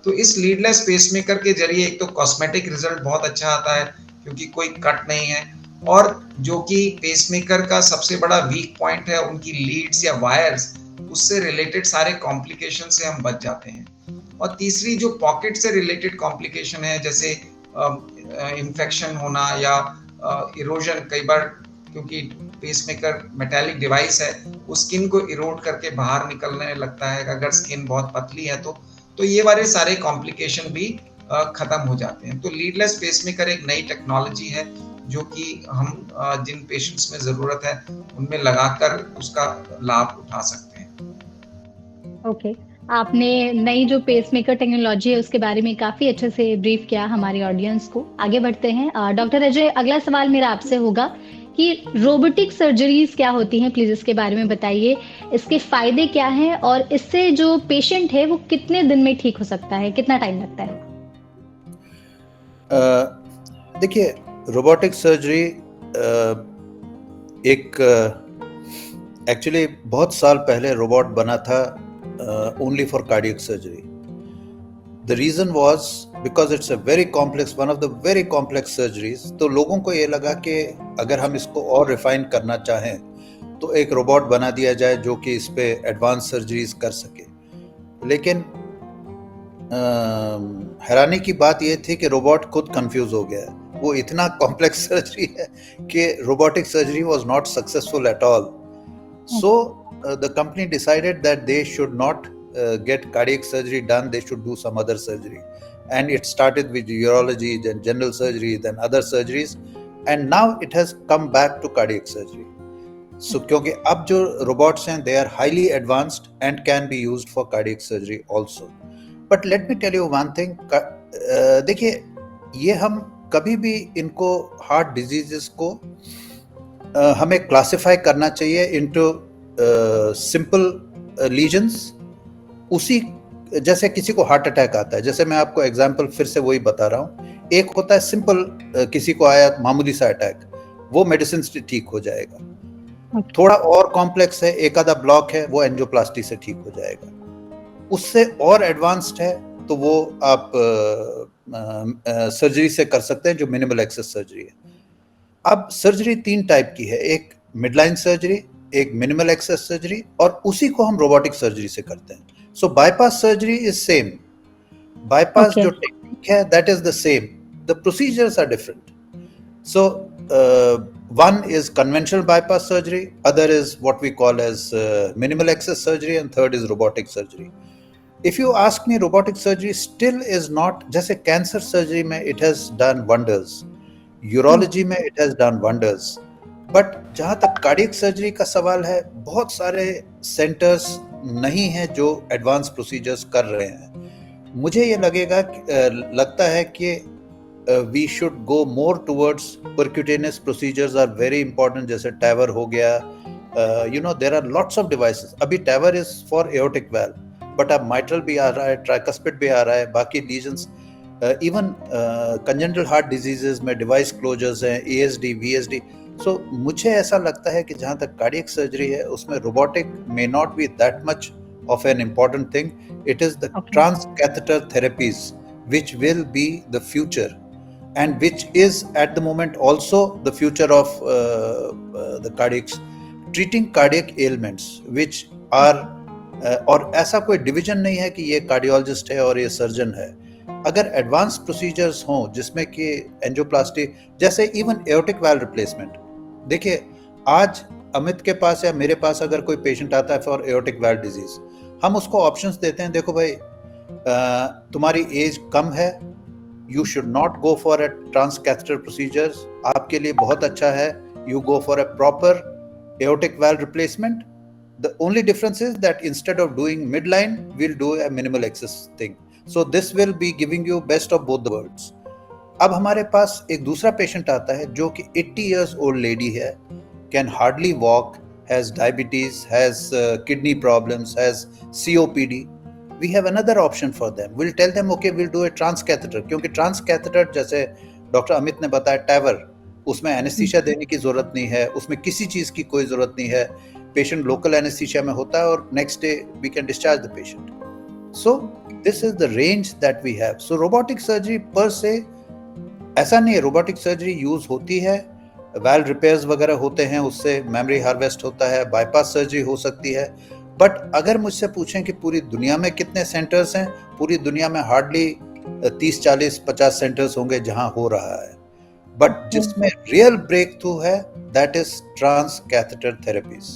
Speaker 4: तो इस लीडलेस पेसमेकर के जरिए एक तो कॉस्मेटिक रिजल्ट बहुत अच्छा आता है क्योंकि कोई कट नहीं है, और जो कि पेसमेकर का सबसे बड़ा वीक पॉइंट है उनकी लीड्स या वायर्स, उससे रिलेटेड सारे कॉम्प्लिकेशन से हम बच जाते हैं. और तीसरी जो पॉकेट से रिलेटेड कॉम्प्लिकेशन है, जैसे इन्फेक्शन होना या इरोजन, कई बार क्योंकि पेसमेकर मेटालिक डिवाइस है वो स्किन को इरोड करके बाहर निकलने लगता है अगर स्किन बहुत पतली है तो ये वाले सारे कॉम्प्लिकेशन भी खत्म हो जाते हैं. तो लीडलेस पेसमेकर एक नई टेक्नोलॉजी है जो कि हम जिन पेशेंट्स में जरूरत है उनमें लगाकर उसका लाभ उठा सकते हैं.
Speaker 1: ओके, आपने नई जो पेसमेकर टेक्नोलॉजी है उसके बारे में काफी अच्छे से ब्रीफ किया हमारी ऑडियंस को. आगे बढ़ते हैं. डॉक्टर अजय, अगला सवाल मेरा आपसे होगा कि रोबोटिक सर्जरीज क्या होती हैं, प्लीज इसके बारे में बताइए. इसके फायदे क्या हैं और इससे जो पेशेंट है वो कितने दिन में ठीक हो सकता है, कितना टाइम लगता है?
Speaker 2: देखिए, रोबोटिक सर्जरी एक्चुअली बहुत साल पहले रोबोट बना था only for cardiac surgery. The reason was because it's a very complex, one of the very complex surgeries. तो लोगों को ये लगा कि अगर हम इसको और रिफाइन करना चाहें तो एक रोबोट बना दिया जाए जो कि इस पे एडवांस सर्जरीज कर सके. लेकिन हैरानी की बात यह थी कि रोबोट खुद कंफ्यूज हो गया है। वो इतना कॉम्प्लेक्स सर्जरी है कि robotic surgery was not successful at all. So the company decided that they should not get cardiac surgery done, they should do some other surgery. And it started with urology, then general surgery, then other surgeries. And now it has come back to cardiac surgery. So क्योंकि अब जो robots हैं, they are highly advanced and can be used for cardiac surgery also. But let me tell you one thing, देखिए ये हम कभी भी इनको हार्ट डिजीजेस को हमें क्लासिफाई करना चाहिए इनटू सिंपल लीजन्स। उसी जैसे किसी को हार्ट अटैक आता है, जैसे मैं आपको एग्जांपल फिर से वही बता रहा हूँ, एक होता है सिंपल, किसी को आया मामूली सा अटैक, वो मेडिसिन से ठीक हो जाएगा। थोड़ा और कॉम्प्लेक्स है, एक आधा ब्लॉक है, वो एंजियोप्लास्टी से ठीक हो जाएगा। उससे और एडवांस्ड है तो वो आप सर्जरी से कर सकते हैं, जो मिनिमल एक्सेस सर्जरी है। अब सर्जरी 3 टाइप की है, एक मिडलाइन सर्जरी, एक मिनिमल एक्सेस सर्जरी, और उसी को हम रोबोटिक सर्जरी से करते हैं। So bypass surgery is same, bypass जो टेक्निक है that is the same, the procedures are different. So one is conventional bypass surgery, other is what we call as minimal access surgery, and third is robotic surgery. If you ask me, robotic surgery still is not, जैसे cancer surgery में it has done wonders, urology में it has done wonders, but जहां तक cardiac surgery का सवाल है, बहुत सारे सेंटर्स नहीं हैं जो एडवांस प्रोसीजर्स कर रहे हैं। मुझे ये लगता है कि we should go more towards percutaneous procedures are very important, जैसे टैवर हो गया, you know there are lots of devices. अभी TAVR is for aortic valve, but अब माइट्रल भी आ रहा है, ट्राइकस्पिड भी आ रहा है, बाकी lesions, even congenital heart diseases में डिवाइस क्लोजर्स हैं, ASD, VSD। सो मुझे ऐसा लगता है कि जहाँ तक कार्डियक सर्जरी है, उसमें robotic may not be that much of an important thing. It is the trans catheter therapies which will be the future, and which is at the moment also the future of the cardiacs, treating cardiac ailments which are और ऐसा कोई division नहीं है कि ये cardiologist है और ये सर्जन है। अगर एडवांस प्रोसीजर्स हों जिसमें कि एंजियोप्लास्टी, जैसे इवन एओर्टिक वाल्व रिप्लेसमेंट, देखिए आज अमित के पास या मेरे पास अगर कोई पेशेंट आता है फॉर एओर्टिक वाल्व डिजीज, हम उसको ऑप्शंस देते हैं, देखो भाई तुम्हारी एज कम है, you should not go for a trans catheter procedures, आपके लिए बहुत अच्छा है you go for a proper aortic valve replacement. The only difference is that instead of doing midline, we'll do a minimal access thing. So this will be giving you best of both the worlds. अब हमारे पास एक दूसरा patient आता है जो कि 80 years old lady है, can hardly walk, has diabetes, has kidney problems, has COPD. We have another option for them. We'll tell them, okay, we'll do a transcatheter, क्योंकि transcatheter जैसे डॉक्टर अमित ने बताया टैवर, उसमें एनेस्थीसिया देने की जरूरत नहीं है, उसमें किसी चीज की कोई जरूरत नहीं है, पेशेंट लोकल एनेस्थीसिया में होता है और next day we can discharge the patient. So this is the range that we have. So robotic surgery per se ऐसा नहीं है, रोबोटिक सर्जरी यूज होती है, वाल्व रिपेयर्स वगैरह होते हैं, उससे मेमोरी हार्वेस्ट होता है, बाईपास सर्जरी हो सकती है। बट अगर मुझसे पूछें कि पूरी दुनिया में कितने सेंटर्स हैं, पूरी दुनिया में हार्डली 30, 40, 50 सेंटर्स होंगे जहां हो रहा है, बट जिसमें रियल ब्रेक थ्रू है that is trans catheter therapies.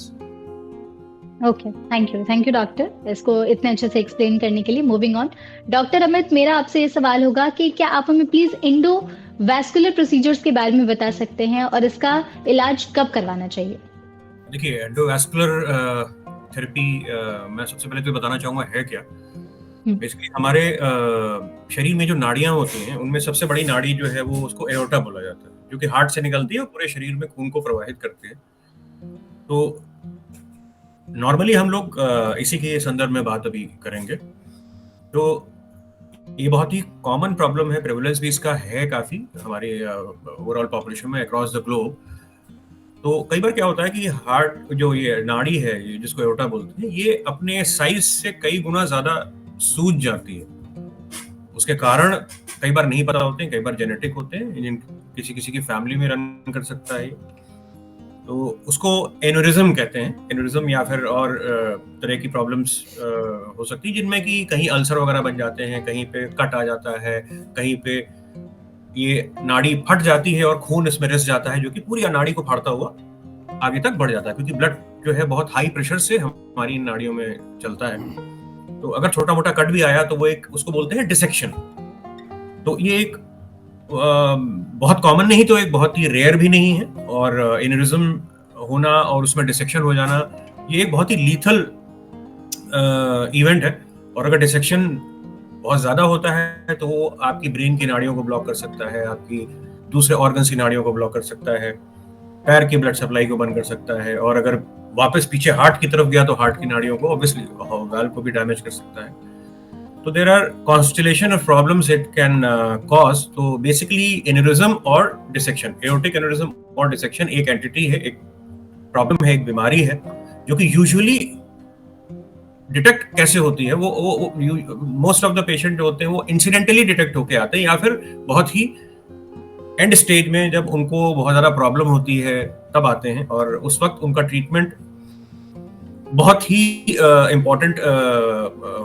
Speaker 1: Okay, thank you doctor, इसको इतने अच्छे से एक्सप्लेन करने के लिए। मूविंग ऑन, डॉक्टर अमित, मेरा आपसे ये सवाल होगा कि क्या आप हमें प्लीज एंडोवैस्कुलर प्रोसीजर्स के बारे में बता सकते हैं और इसका इलाज कब करवाना चाहिए?
Speaker 3: देखिए, एंडोवैस्कुलर थेरेपी मैं सबसे पहले तो बताना चाहूँगा है क्या। बेसिकली हमारे शरीर में जो नाड़ियाँ होती हैं, उनमें सबसे बड़ी नाड़ी जो है वो उसको एओर्टा बोला जाता है, जो कि हार्ट से निकलती है और पूरे शरीर में खून को प्रवाहित करती है। तो नॉर्मली हम लोग इसी के संदर्भ में बात अभी करेंगे। तो ये बहुत ही कॉमन प्रॉब्लम है, प्रेवलेंस भी इसका है काफी हमारे ओवरऑल पॉपुलेशन में अक्रॉस द ग्लोब। तो कई बार क्या होता है कि हार्ट जो ये नाड़ी है, ये जिसको एओर्टा बोलते हैं, ये अपने साइज से कई गुना ज्यादा सूज जाती है। उसके कारण कई बार नहीं पता होते हैं, कई बार जेनेटिक होते हैं, किसी किसी की फैमिली में रन कर सकता है। तो उसको एन्यूरिज्म कहते हैं, एन्यूरिज्म या फिर और तरह की प्रॉब्लम्स हो सकती है जिनमें कि कहीं अल्सर वगैरह बन जाते हैं, कहीं पे कट आ जाता है, कहीं पे ये नाड़ी फट जाती है और खून इसमें रिस जाता है जो कि पूरी नाड़ी को फाड़ता हुआ आगे तक बढ़ जाता है, क्योंकि ब्लड जो है बहुत हाई प्रेशर से हमारी नाड़ियों में चलता है। तो अगर छोटा मोटा कट भी आया तो वो एक उसको बोलते हैं डिसेक्शन। तो ये एक बहुत कॉमन नहीं तो एक बहुत ही रेयर भी नहीं है, और एन्यूरिज्म होना और उसमें डिसेक्शन हो जाना ये एक बहुत ही लीथल इवेंट है। और अगर डिसेक्शन बहुत ज्यादा होता है तो वो आपकी ब्रेन की नाड़ियों को ब्लॉक कर सकता है, आपकी दूसरे ऑर्गन्स की नाड़ियों को ब्लॉक कर सकता है, पैर की ब्लड सप्लाई को बंद कर सकता है, और अगर वापस पीछे हार्ट की तरफ गया तो हार्ट की नाड़ियों को ऑब्वियसली वाल्व को भी डैमेज कर सकता है। तो there are constellation of problems it can cause. तो बेसिकली एन्यूरिज्म और डिसेक्शन, एओर्टिक एन्यूरिज्म और डिसेक्शन एक एंटिटी है, एक प्रॉब्लम है, एक बीमारी है जो कि यूजुअली डिटेक्ट कैसे होती है, वो मोस्ट ऑफ द पेशेंट जो होते हैं वो इंसिडेंटली डिटेक्ट होके आते हैं, या फिर बहुत ही एंड स्टेज में जब उनको बहुत ज्यादा प्रॉब्लम होती है तब आते हैं, और उस वक्त उनका ट्रीटमेंट बहुत ही इम्पोर्टेंट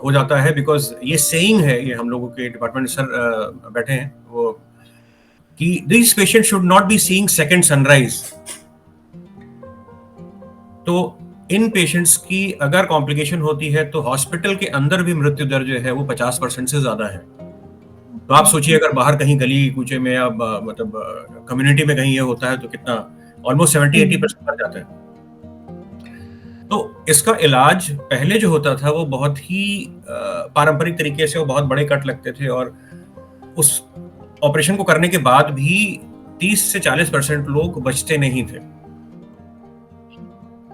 Speaker 3: हो जाता है। बिकॉज ये सेइंग है, ये हम लोगों के डिपार्टमेंट सर बैठे हैं वो, कि this patient should not be seeing second sunrise. तो इन पेशेंट्स की अगर कॉम्प्लिकेशन होती है तो हॉस्पिटल के अंदर भी मृत्यु दर जो है वो 50% से ज्यादा है। तो आप सोचिए अगर बाहर कहीं गली कूचे में या मतलब कम्युनिटी में कहीं ये होता है तो कितना ऑलमोस्ट 70-80% बढ़ जाता है। तो इसका इलाज पहले जो होता था वो बहुत ही पारंपरिक तरीके से, वो बहुत बड़े कट लगते थे और उस ऑपरेशन को करने के बाद भी 30 से 40% लोग बचते नहीं थे।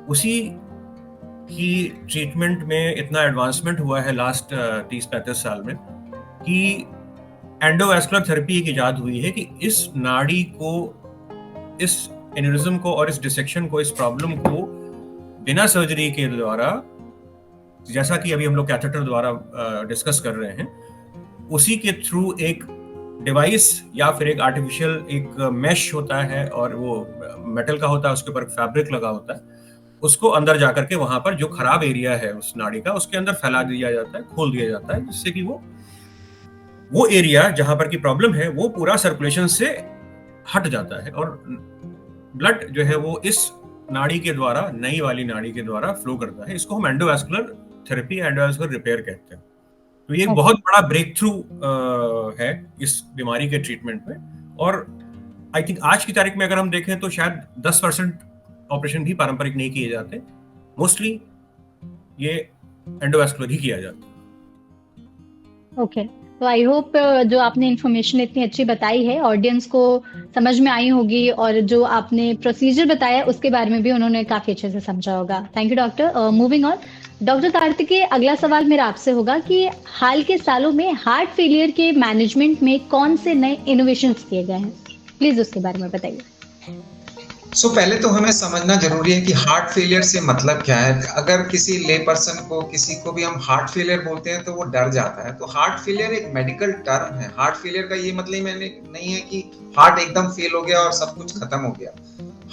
Speaker 3: उसी की ट्रीटमेंट में इतना एडवांसमेंट हुआ है लास्ट 30-35 साल में कि एंडोवैस्कुलर थेरेपी एक इजाद हुई है कि इस नाड़ी को, इस एन्यूरिज्म को और इस डिसेक्शन को, इस प्रॉब्लम को बिना सर्जरी के द्वारा, जैसा कि अभी हम लोग कैथेटर द्वारा डिस्कस कर रहे हैं, उसी के थ्रू एक डिवाइस या फिर एक आर्टिफिशियल एक मैश होता है और वो मेटल का होता है, उसके ऊपर फैब्रिक लगा होता है, उसको अंदर जाकर के वहां पर जो खराब एरिया है उस नाड़ी का उसके अंदर फैला दिया जाता है, खोल दिया जाता है, जिससे कि वो एरिया जहां पर की प्रॉब्लम है वो पूरा सर्कुलेशन से हट जाता है और ब्लड जो है वो इस नाड़ी के द्वारा, नई वाली नाड़ी के द्वारा फ्लो करता है। इसको हम एंडोवैस्कुलर थेरेपी, एंडोवैस्कुलर रिपेयर कहते हैं। तो ये एक बहुत बड़ा ब्रेक थ्रू है इस बीमारी के ट्रीटमेंट में। और आई थिंक आज की तारीख में अगर हम देखें तो शायद 10% ऑपरेशन भी पारंपरिक नहीं किए जाते, मोस्टली ये एंडोवैस्कुलर ही किया जाता है।
Speaker 1: ओके, तो आई होप जो आपने इन्फॉर्मेशन इतनी अच्छी बताई है ऑडियंस को समझ में आई होगी, और जो आपने प्रोसीजर बताया उसके बारे में भी उन्होंने काफी अच्छे से समझा होगा। Thank you doctor. Moving on, doctor Kartikeya, अगला सवाल मेरा आपसे होगा कि हाल के सालों में हार्ट फेलियर के मैनेजमेंट में कौन से नए इनोवेशंस किए गए हैं, प्लीज उसके बारे में बताइए।
Speaker 4: पहले तो हमें समझना जरूरी है कि हार्ट फेलियर से मतलब क्या है। अगर किसी ले पर्सन को, किसी को भी हम हार्ट फेलियर बोलते हैं तो वो डर जाता है। तो हार्ट फेलियर एक मेडिकल टर्म है। हार्ट फेलियर का ये मतलब नहीं है कि हार्ट एकदम फेल हो गया और सब कुछ खत्म हो गया।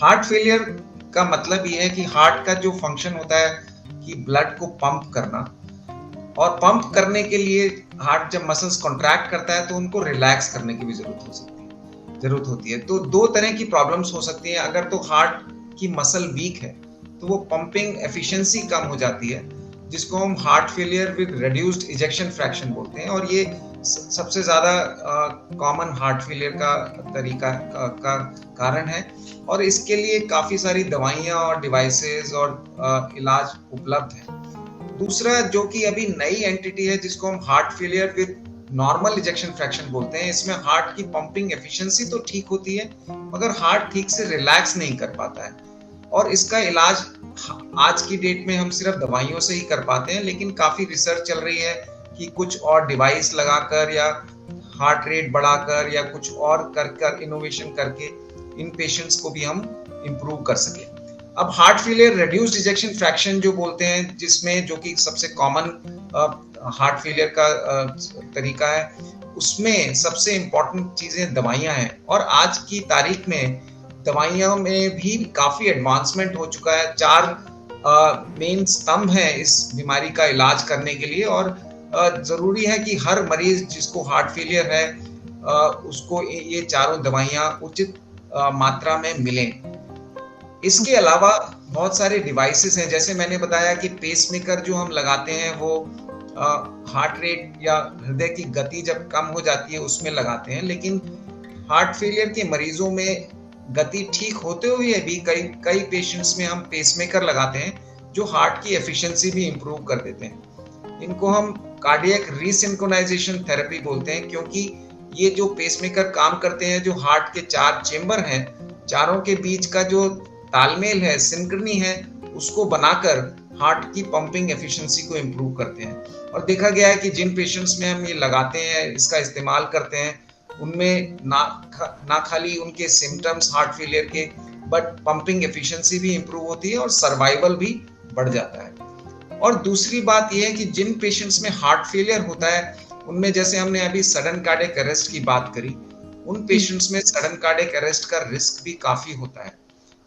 Speaker 4: हार्ट फेलियर का मतलब ये है कि हार्ट का जो फंक्शन होता है कि ब्लड को पंप करना, और पंप करने के लिए हार्ट जब मसल्स कॉन्ट्रैक्ट करता है तो उनको रिलैक्स करने की भी जरूरत होती है। तो दो तरह की प्रॉब्लम्स हो सकती हैं। अगर तो हार्ट की मसल वीक है तो वो पंपिंग एफिशिएंसी कम हो जाती है, जिसको हम heart failure with reduced ejection fraction बोलते हैं, और ये सबसे ज्यादा कॉमन हार्ट फेलियर का तरीका का कारण है। और इसके लिए काफी सारी दवाइयां और डिवाइसेस और इलाज उपलब्ध है। दूसरा जो कि अभी नई एंटिटी है जिसको हम heart failure with normal ejection fraction बोलते हैं, इसमें हार्ट की पंपिंग एफिशिएंसी तो ठीक होती है मगर हार्ट ठीक से रिलैक्स नहीं कर पाता है। और इसका इलाज आज की डेट में हम सिर्फ दवाइयों से ही कर पाते हैं, लेकिन काफी रिसर्च चल रही है कि कुछ और डिवाइस लगाकर या हार्ट रेट बढ़ाकर या कुछ और कर इनोवेशन करके इन पेशेंट्स को भी हम इम्प्रूव कर सके। अब heart failure reduced ejection fraction जो बोलते हैं, जिसमें जो कि सबसे कॉमन हार्ट फेलियर का तरीका है, उसमें सबसे इम्पोर्टेंट चीजें दवाइयां हैं। और आज की तारीख में दवाइयों में भी काफी एडवांसमेंट हो चुका है। 4 मेन स्तंभ हैं इस बीमारी का इलाज करने के लिए, और जरूरी है कि हर मरीज जिसको हार्ट फेलियर है उसको ये चारों दवाइयां उचित मात्रा में मिलें। इसके अलावा बहुत सारे डिवाइसेस हैं, जैसे मैंने बताया कि पेसमेकर जो हम लगाते हैं वो हार्ट रेट या हृदय की गति जब कम हो जाती है उसमें लगाते हैं, लेकिन हार्ट फेलियर के मरीजों में गति ठीक होते हुए भी कई पेशेंट्स में हम पेसमेकर लगाते हैं जो हार्ट की एफिशिएंसी भी इंप्रूव कर देते हैं। इनको हम कार्डियक रीसिंक्रोनाइजेशन थेरेपी बोलते हैं, क्योंकि ये जो पेसमेकर काम करते हैं, जो हार्ट के 4 चेंबर हैं, चारों के बीच का जो तालमेल है, सिंक्रोनी है, उसको बनाकर हार्ट की पंपिंग एफिशिएंसी को इंप्रूव करते हैं। और देखा गया है कि जिन पेशेंट्स में हम ये लगाते हैं, इसका इस्तेमाल करते हैं, उनमें ना खाली उनके सिम्टम्स हार्ट फेलियर के, बट पंपिंग एफिशिएंसी भी इंप्रूव होती है और सर्वाइवल भी बढ़ जाता है। और दूसरी बात यह है कि जिन पेशेंट्स में हार्ट फेलियर होता है, उनमें जैसे हमने अभी सडन कार्डियक अरेस्ट की बात करी, उन पेशेंट्स में सडन कार्डियक अरेस्ट का रिस्क भी काफी होता है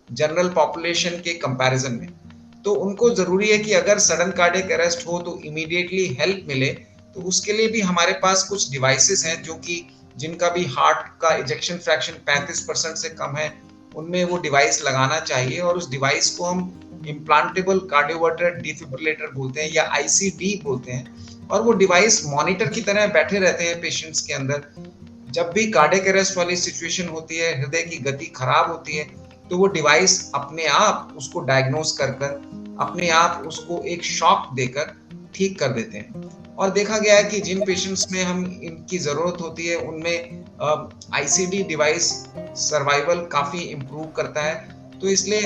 Speaker 4: जनरल पॉपुलेशन के कंपैरिजन में। तो उनको जरूरी है कि अगर सडन कार्डियक अरेस्ट हो तो इमीडिएटली हेल्प मिले। तो उसके लिए भी हमारे पास कुछ डिवाइसेस हैं जो कि जिनका भी हार्ट का इजेक्शन फ्रैक्शन 35% से कम है, उनमें वो डिवाइस लगाना चाहिए, और उस डिवाइस को हम इम्प्लांटेबल कार्डियोवर्टर डिफिब्रिलेटर बोलते हैं या ICD बोलते हैं। और वो डिवाइस मॉनिटर की तरह बैठे रहते हैं पेशेंट्स के अंदर। जब भी कार्डियक अरेस्ट वाली सिचुएशन होती है, हृदय की गति खराब होती है, तो वो डिवाइस अपने आप उसको डायग्नोस कर अपने आप उसको एक शॉक देकर ठीक कर देते हैं। और देखा गया है कि जिन पेशेंट्स में हम इनकी जरूरत होती है, उनमें ICD डिवाइस सर्वाइवल काफी इम्प्रूव करता है। तो इसलिए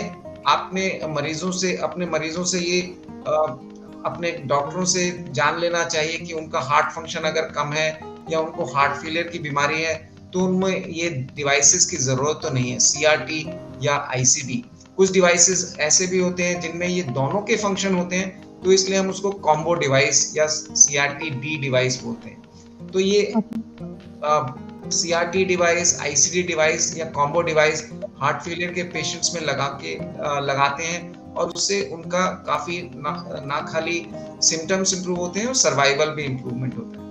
Speaker 4: अपने मरीजों से ये अपने डॉक्टरों से जान लेना चाहिए कि उनका हार्ट फंक्शन अगर कम है या उनको हार्ट फेलियर की बीमारी है, तो उनमें ये डिवाइसेस की जरूरत तो नहीं है, CRT या ICD। कुछ डिवाइसेस ऐसे भी होते हैं जिनमें ये दोनों के फंक्शन होते हैं, तो इसलिए हम उसको कॉम्बो डिवाइस या CRT-D डिवाइस बोलते हैं। तो ये CRT डिवाइस, ICD डिवाइस या कॉम्बो डिवाइस हार्ट फेलियर के पेशेंट्स में लगाते हैं, और उससे उनका काफी ना खाली सिम्टम्स इंप्रूव होते हैं और सर्वाइवल भी इंप्रूवमेंट होता है।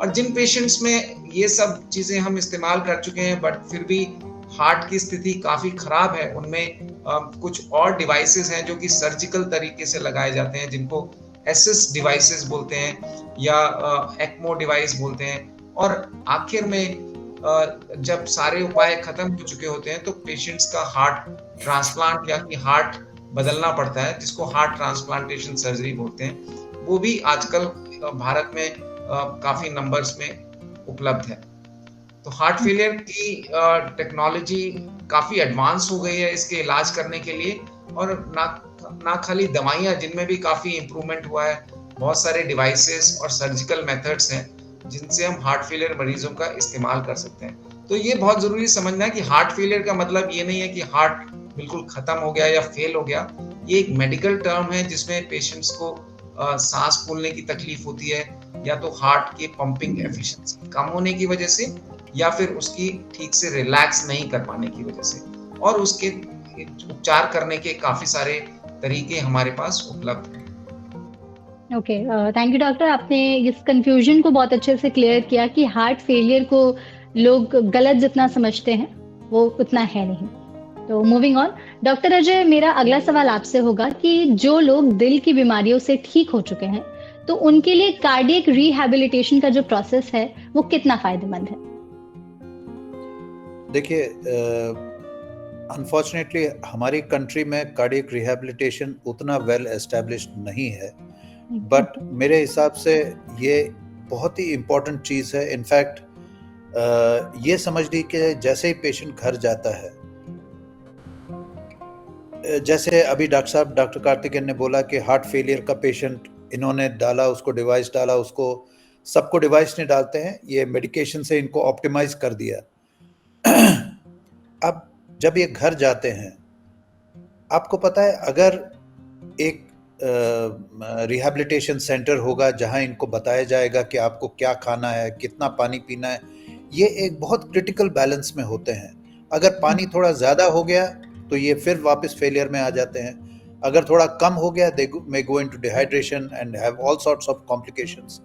Speaker 4: और जिन पेशेंट्स में ये सब चीजें हम इस्तेमाल कर चुके हैं बट फिर भी हार्ट की स्थिति काफी खराब है, उनमें कुछ और डिवाइसेस हैं जो कि सर्जिकल तरीके से लगाए जाते हैं, जिनको SS डिवाइसेस बोलते हैं या ECMO डिवाइस बोलते हैं। और आखिर में जब सारे उपाय खत्म हो चुके होते हैं, तो पेशेंट्स का हार्ट ट्रांसप्लांट या कि हार्ट बदलना पड़ता है, जिसको हार्ट ट्रांसप्लांटेशन सर्जरी बोलते हैं। वो भी आजकल भारत में काफी नंबर्स में उपलब्ध है। तो हार्ट फेलियर की टेक्नोलॉजी काफी एडवांस हो गई है इसके इलाज करने के लिए, और ना खाली दवाइयां, जिनमें भी काफी इंप्रूवमेंट हुआ है, बहुत सारे डिवाइसेस और सर्जिकल मेथड्स हैं जिनसे हम हार्ट फेलियर मरीजों का इस्तेमाल कर सकते हैं। तो ये बहुत जरूरी समझना है कि हार्ट फेलियर का मतलब ये नहीं है कि हार्ट बिल्कुल खत्म हो गया या फेल हो गया। ये एक मेडिकल टर्म है जिसमें पेशेंट्स को सांस फूलने की तकलीफ होती है, या तो हार्ट के पंपिंग एफिशिएंसी कम होने की वजह से, या फिर उसकी ठीक से रिलैक्स नहीं कर पाने की वजह से, और उसके उपचार करने के काफी सारे तरीके हमारे पास उपलब्ध हैं।
Speaker 1: Okay, thank you doctor. आपने इस कंफ्यूजन को बहुत अच्छे से क्लियर किया कि हार्ट फेलियर को लोग गलत जितना समझते हैं वो उतना है नहीं। तो मूविंग ऑन, डॉक्टर अजय, मेरा अगला सवाल आपसे होगा कि जो लोग दिल की बीमारियों से ठीक हो चुके हैं, तो उनके लिए कार्डियक रिहैबिलिटेशन का जो प्रोसेस है वो कितना फायदेमंद है?
Speaker 2: देखिए, अनफॉर्चुनेटली हमारी कंट्री में कार्डियक रिहैबिलिटेशन उतना वेल एस्टैब्लिश्ड नहीं है, बट मेरे हिसाब से ये बहुत ही इम्पोर्टेंट चीज़ है। इनफैक्ट ये समझ ली कि जैसे ही पेशेंट घर जाता है, जैसे अभी डॉक्टर कार्तिकेयन ने बोला कि हार्ट फेलियर का पेशेंट इन्होंने डाला, उसको डिवाइस डाला, उसको सबको डिवाइस नहीं डालते हैं, ये मेडिकेशन से इनको ऑप्टिमाइज कर दिया। अब जब ये घर जाते हैं, आपको पता है अगर एक रिहैबिलिटेशन सेंटर होगा जहां इनको बताया जाएगा कि आपको क्या खाना है, कितना पानी पीना है, ये एक बहुत क्रिटिकल बैलेंस में होते हैं। अगर पानी थोड़ा ज़्यादा हो गया तो ये फिर वापस फेलियर में आ जाते हैं, अगर थोड़ा कम हो गया they may go into dehydration and have all sorts of complications.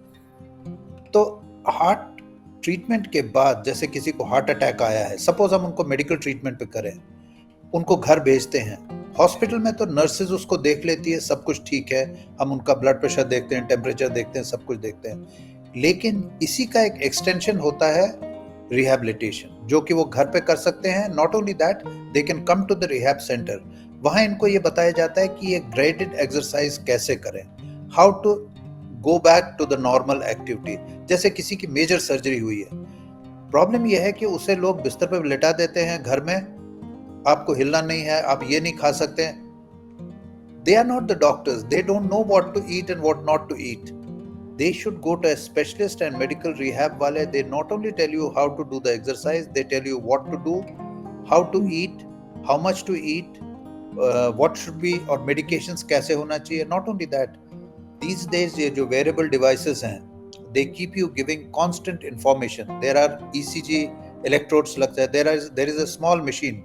Speaker 2: तो हार्ट ट्रीटमेंट के बाद जैसे किसी को हार्ट अटैक आया है, सपोज हम उनको मेडिकल ट्रीटमेंट पे करें, उनको घर भेजते हैं, हॉस्पिटल में तो नर्सेज उसको देख लेती है, सब कुछ ठीक है, हम उनका ब्लड प्रेशर देखते हैं, टेम्परेचर देखते हैं, सब कुछ देखते हैं, लेकिन इसी का एक एक्सटेंशन होता है रिहैबिलिटेशन, जो कि वो घर पे कर सकते हैं। Not only that, they can come to the rehab centre, वहाँ इनको ये बताया जाता है कि ये ग्रेडेड एक्सरसाइज कैसे करें, how to go back to the normal activity. जैसे किसी की मेजर सर्जरी हुई है, प्रॉब्लम यह है कि उसे लोग बिस्तर पर लेटा देते हैं घर में, आपको हिलना नहीं है, आप ये नहीं खा सकते। They are not the doctors, they don't know what to eat and what not to eat. They should go to a specialist and medical rehab wale. They not only tell you how to do the exercise, they tell you what to do, how to eat, how much to eat, what should be और medications कैसे होना चाहिए। Not only that, these days ये जो wearable devices हैं, they keep you giving constant information. There are ECG electrodes लगता है, there is a small machine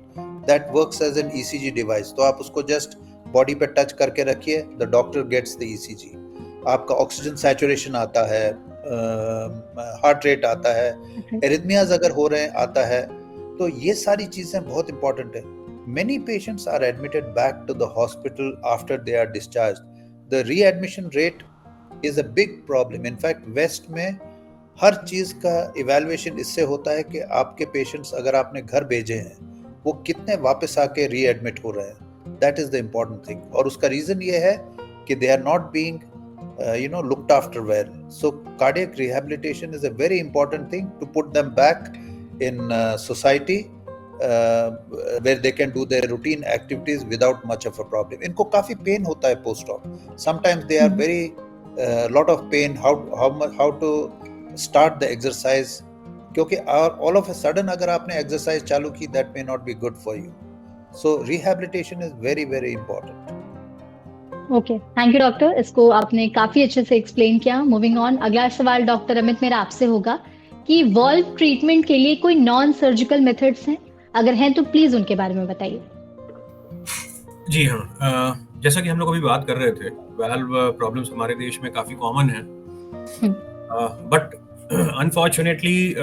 Speaker 2: that works as an ECG device. तो आप उसको just body पे touch करके रखिए, the doctor gets the ECG. आपका ऑक्सीजन सैचुरेशन आता है, हार्ट रेट आता है, एरिथमियाज अगर हो रहे हैं आता है। तो ये सारी चीजें बहुत इंपॉर्टेंट है। Many patients are admitted back to the hospital after they are discharge. The readmission rate is a big problem. In fact west में हर चीज का इवैल्यूएशन इससे होता है कि आपके पेशेंट्स अगर आपने घर भेजे हैं वो कितने वापस आके रीएडमिट हो रहे हैं। That is the important thing. और उसका रीजन ये है कि they are not being looked after well. So cardiac rehabilitation is a very important thing to put them back in society where they can do their routine activities without much of a problem. इनको काफी pain होता है post op. Sometimes they are very lot of pain. How to start the exercise? क्योंकि all of a sudden अगर आपने exercise चालू की, that may not be good for you. So rehabilitation is very very important.
Speaker 1: Okay, thank you doctor, इसको आपने काफी अच्छे से एक्सप्लेन किया। मूविंग ऑन, अगला सवाल डॉक्टर अमित मेरा आपसे होगा कि वॉल्व ट्रीटमेंट के लिए कोई नॉन सर्जिकल मेथड्स हैं? अगर हैं तो प्लीज उनके बारे में बताइए।
Speaker 3: जी हाँ, जैसा कि हम लोग अभी बात कर रहे थे, वाल्व प्रॉब्लम्स हमारे देश में काफी कॉमन है, बट अनफॉर्चुनेटली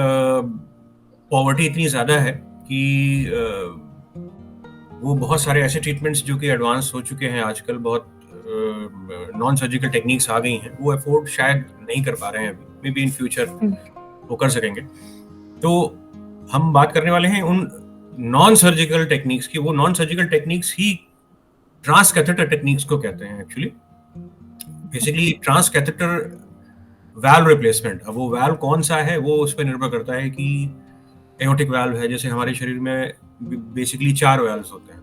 Speaker 3: पॉवर्टी इतनी ज्यादा है कि वो बहुत सारे ऐसे ट्रीटमेंट्स जो कि एडवांस हो चुके हैं आजकल, बहुत नॉन सर्जिकल टेक्निक्स आ गई हैं, वो अफोर्ड शायद नहीं कर पा रहे हैं अभी, मे बी इन फ्यूचर वो कर सकेंगे। तो हम बात करने वाले हैं उन नॉन सर्जिकल टेक्निक्स की। वो नॉन सर्जिकल टेक्निक्स ही ट्रांस कैथेटर टेक्निक्स को कहते हैं actually. Basically trans catheter valve replacement. अब वो वाल्व कौन सा है वो उस पर निर्भर करता है कि एओर्टिक वाल्व है, जैसे हमारे शरीर में बेसिकली 4 वाल्व्स होते हैं,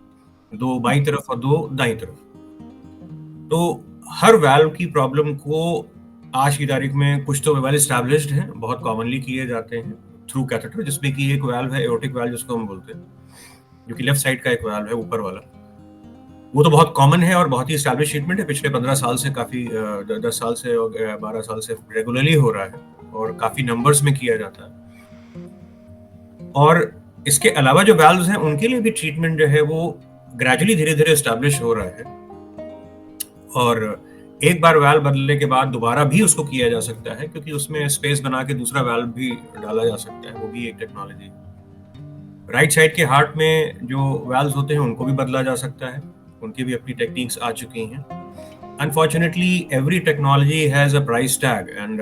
Speaker 3: 2 बाईं तरफ और 2 दाईं तरफ। तो हर वाल्व की प्रॉब्लम को आज की तारीख में कुछ तो वेल एस्टैब्लिश्ड हैं, बहुत कॉमनली किए जाते हैं थ्रू कैथेटर, जिसमें कि एक वाल्व है एओर्टिक वाल्व जिसको हम बोलते हैं, जो कि लेफ्ट साइड का एक वाल्व है ऊपर वाला। वो तो बहुत कॉमन है और बहुत ही एस्टैब्लिश ट्रीटमेंट है, पिछले 15 साल से काफी 10 साल से और 12 साल से रेगुलरली हो रहा है और काफी नंबर्स में किया जाता है। और इसके अलावा जो वाल्व्स हैं उनके लिए भी ट्रीटमेंट जो है वो ग्रेजुअली धीरे धीरे एस्टैब्लिश हो रहा है, और एक बार वाल्व बदलने के बाद दोबारा भी उसको किया जा सकता है, क्योंकि उसमें स्पेस बना के दूसरा वाल्व भी डाला जा सकता है, वो भी एक टेक्नोलॉजी। राइट साइड के हार्ट में जो वाल्व्स होते हैं उनको भी बदला जा सकता है, उनकी भी अपनी टेक्निक्स आ चुकी हैं। Unfortunately every technology has a price tag, and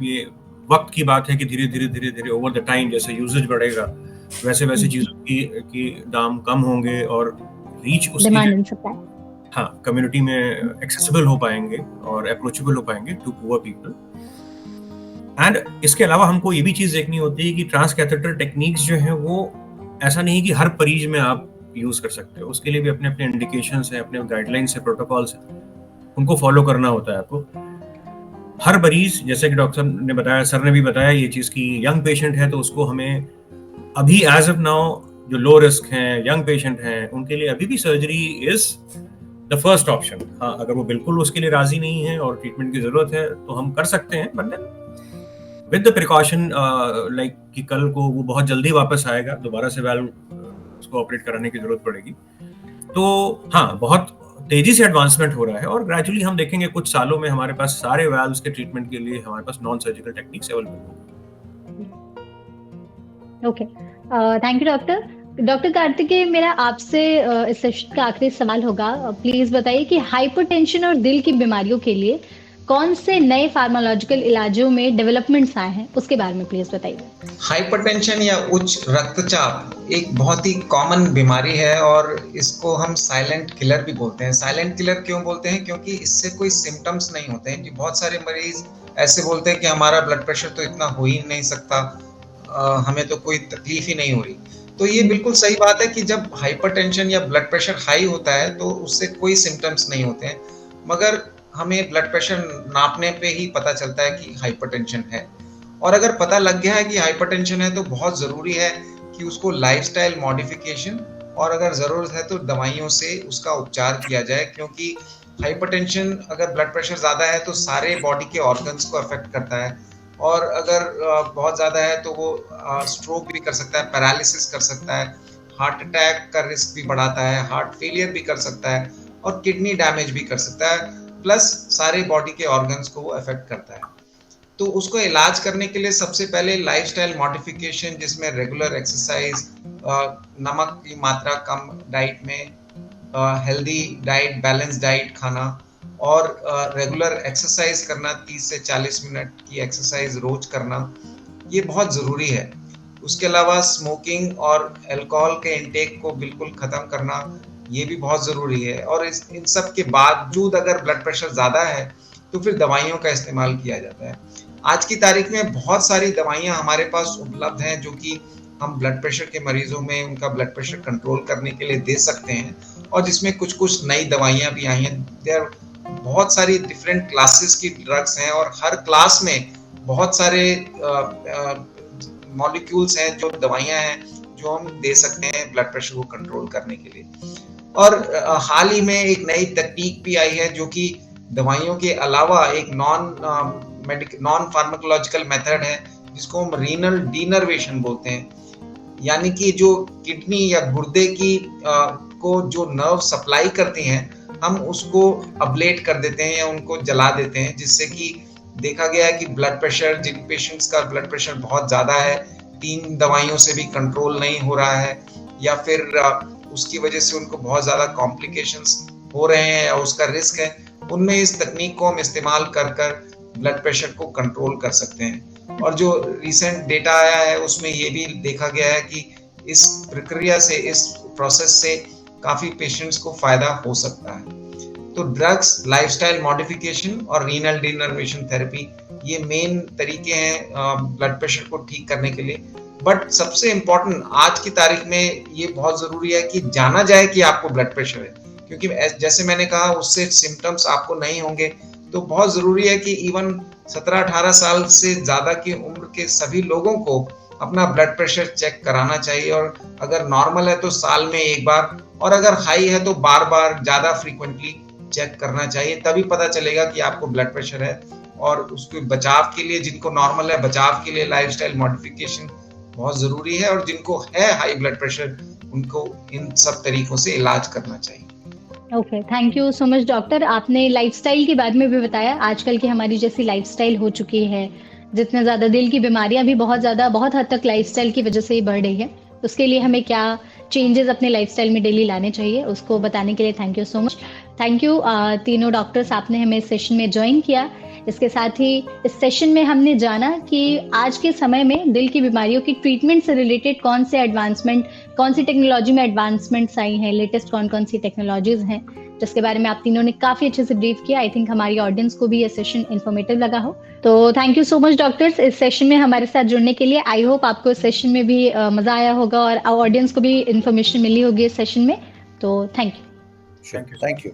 Speaker 3: ये वक्त की बात है कि धीरे धीरे ओवर द टाइम जैसे यूजेज बढ़ेगा वैसे वैसे चीजों की दाम कम होंगे और रीच उसकी हाँ कम्युनिटी में एक्सेसिबल हो पाएंगे और अप्रोचेबल हो पाएंगे टू पुअर पीपल। एंड इसके अलावा हमको ये भी चीज देखनी होती है कि ट्रांस कैथेटर टेक्निक्स जो है वो ऐसा नहीं कि हर मरीज में आप यूज कर सकते हो, उसके लिए भी अपने अपने इंडिकेशंस हैं, अपने गाइडलाइंस है, प्रोटोकॉल्स हैं, उनको फॉलो करना होता है आपको। हर मरीज, जैसे कि डॉक्टर ने बताया, सर ने भी बताया ये चीज की यंग पेशेंट है तो उसको हमें अभी एज ऑफ नाउ जो लो रिस्क हैं, यंग पेशेंट हैं, उनके लिए अभी भी surgery is the first option. हाँ, अगर वो बिल्कुल उसके लिए राजी नहीं है और ट्रीटमेंट की जरूरत है तो हम कर सकते हैं, but then with the precaution like कि कल को वो बहुत जल्दी वापस आएगा, दोबारा से वाल्व उसको ऑपरेट कराने की जरूरत पड़ेगी। तो हाँ, बहुत तेजी से एडवांसमेंट हो रहा है और ग्रेजुअली हम देखेंगे कुछ सालों में हमारे पास सारे वाल्व्स के ट्रीटमेंट के लिए हमारे पास नॉन सर्जिकल टेक्निक्स अवेलेबल होंगी।
Speaker 1: Okay, thank you doctor. Doctor Kartikeya, मेरा आपसे इस सेशन का आखिरी सवाल होगा। प्लीज बताइए कि हाइपरटेंशन और दिल की बीमारियों के लिए कौन से नए फार्माकोलॉजिकल इलाजों में डेवलपमेंट्स आए हैं, उसके बारे में प्लीज बताइए।
Speaker 4: हाइपरटेंशन या उच्च रक्तचाप एक बहुत ही कॉमन बीमारी है और इसको हम साइलेंट किलर भी बोलते हैं। साइलेंट किलर क्यों बोलते हैं? क्योंकि इससे कोई सिम्टम्स नहीं होते हैं। कि बहुत सारे मरीज ऐसे बोलते हैं कि हमारा ब्लड प्रेशर तो इतना हो ही नहीं सकता, हमें तो कोई तकलीफ ही नहीं हो रही। तो ये बिल्कुल सही बात है कि जब हाइपरटेंशन या ब्लड प्रेशर हाई होता है तो उससे कोई सिम्टम्स नहीं होते हैं, मगर हमें ब्लड प्रेशर नापने पे ही पता चलता है कि हाइपरटेंशन है। और अगर पता लग गया है कि हाइपरटेंशन है तो बहुत ज़रूरी है कि उसको लाइफस्टाइल मॉडिफिकेशन और अगर ज़रूरत है तो दवाइयों से उसका उपचार किया जाए, क्योंकि हाइपरटेंशन अगर ब्लड प्रेशर ज़्यादा है तो सारे बॉडी के ऑर्गन्स को अफेक्ट करता है और अगर बहुत ज़्यादा है तो वो स्ट्रोक भी कर सकता है, पैरालिसिस कर सकता है, हार्ट अटैक का रिस्क भी बढ़ाता है, हार्ट फेलियर भी कर सकता है और किडनी डैमेज भी कर सकता है, प्लस सारे बॉडी के ऑर्गन्स को वो अफेक्ट करता है। तो उसको इलाज करने के लिए सबसे पहले लाइफस्टाइल मॉडिफिकेशन, जिसमें रेगुलर एक्सरसाइज, नमक की मात्रा कम डाइट में, हेल्दी डाइट, बैलेंस डाइट खाना और रेगुलर एक्सरसाइज करना, 30 से 40 मिनट की एक्सरसाइज रोज करना, ये बहुत ज़रूरी है। उसके अलावा स्मोकिंग और अल्कोहल के इंटेक को बिल्कुल ख़त्म करना, ये भी बहुत ज़रूरी है। और इन सब के बावजूद अगर ब्लड प्रेशर ज़्यादा है तो फिर दवाइयों का इस्तेमाल किया जाता है। आज की तारीख में बहुत सारी दवाइयाँ हमारे पास उपलब्ध हैं जो कि हम ब्लड प्रेशर के मरीजों में उनका ब्लड प्रेशर कंट्रोल करने के लिए दे सकते हैं और जिसमें कुछ कुछ नई दवाइयाँ भी आई हैं। देयर बहुत सारी डिफरेंट क्लासेस की ड्रग्स हैं और हर क्लास में बहुत सारे मॉलिक्यूल्स हैं, जो दवाइयाँ हैं जो हम दे सकते हैं ब्लड प्रेशर को कंट्रोल करने के लिए। और हाल ही में एक नई तकनीक भी आई है जो कि दवाइयों के अलावा एक नॉन फार्माकोलॉजिकल मेथड है जिसको हम रीनल डीनर्वेशन बोलते हैं। यानी कि जो किडनी या गुर्दे की को जो नर्व सप्लाई करती हैं, हम उसको अब्लेट कर देते हैं या उनको जला देते हैं, जिससे कि देखा गया है कि ब्लड प्रेशर, जिन पेशेंट्स का ब्लड प्रेशर बहुत ज़्यादा है, 3 दवाइयों से भी कंट्रोल नहीं हो रहा है या फिर उसकी वजह से उनको बहुत ज़्यादा कॉम्प्लिकेशंस हो रहे हैं या उसका रिस्क है, उनमें इस तकनीक को हम इस्तेमाल कर ब्लड प्रेशर को कंट्रोल कर सकते हैं। और जो रिसेंट डेटा आया है उसमें ये भी देखा गया है कि इस प्रक्रिया से, इस प्रोसेस से काफ़ी पेशेंट्स को फ़ायदा हो सकता है। तो ड्रग्स, लाइफस्टाइल मॉडिफिकेशन और रीनल डीनर्वेशन थेरेपी, ये मेन तरीके हैं ब्लड प्रेशर को ठीक करने के लिए। बट सबसे इम्पोर्टेंट आज की तारीख में ये बहुत ज़रूरी है कि जाना जाए कि आपको ब्लड प्रेशर है, क्योंकि जैसे मैंने कहा उससे सिम्टम्स आपको नहीं होंगे। तो बहुत ज़रूरी है कि इवन 17-18 साल से ज़्यादा की उम्र के सभी लोगों को अपना ब्लड प्रेशर चेक कराना चाहिए और अगर नॉर्मल है तो साल में एक बार और अगर हाई है तो बार बार ज़्यादा फ्रीक्वेंटली चेक करना चाहिए, तभी पता चलेगा कि आपको ब्लड प्रेशर है। और उसके बचाव के लिए, जिनको नॉर्मल है, बचाव के लिए लाइफस्टाइल मॉडिफिकेशन बहुत ज़रूरी है और जिनको है हाई ब्लड प्रेशर उनको इन सब तरीकों से इलाज करना चाहिए।
Speaker 1: Okay, thank you so much doctor. आपने लाइफस्टाइल के बारे में भी बताया। आजकल की हमारी जैसी लाइफस्टाइल हो चुकी है, जितने ज़्यादा दिल की बीमारियां भी बहुत हद तक लाइफस्टाइल की वजह से ही बढ़ रही है। उसके लिए हमें क्या चेंजेस अपने लाइफस्टाइल में डेली लाने चाहिए, उसको बताने के लिए thank you so much. Thank you तीनों डॉक्टर्स, आपने हमें इस सेशन में ज्वाइन किया। इसके साथ ही इस सेशन में हमने जाना कि आज के समय में दिल की बीमारियों की ट्रीटमेंट से रिलेटेड कौन से एडवांसमेंट, कौन सी टेक्नोलॉजी में एडवांसमेंट्स आई हैं, लेटेस्ट कौन सी टेक्नोलॉजीज हैं, जिसके बारे में आप तीनों ने काफी अच्छे से ब्रीफ किया। आई थिंक हमारी ऑडियंस को भी ये सेशन इन्फॉर्मेटिव लगा हो। तो thank you so much doctors इस सेशन में हमारे साथ जुड़ने के लिए। आई होप आपको इस सेशन में भी मजा आया होगा और ऑडियंस को भी इन्फॉर्मेशन मिली होगी इस सेशन में। तो थैंक यू।
Speaker 2: Thank you.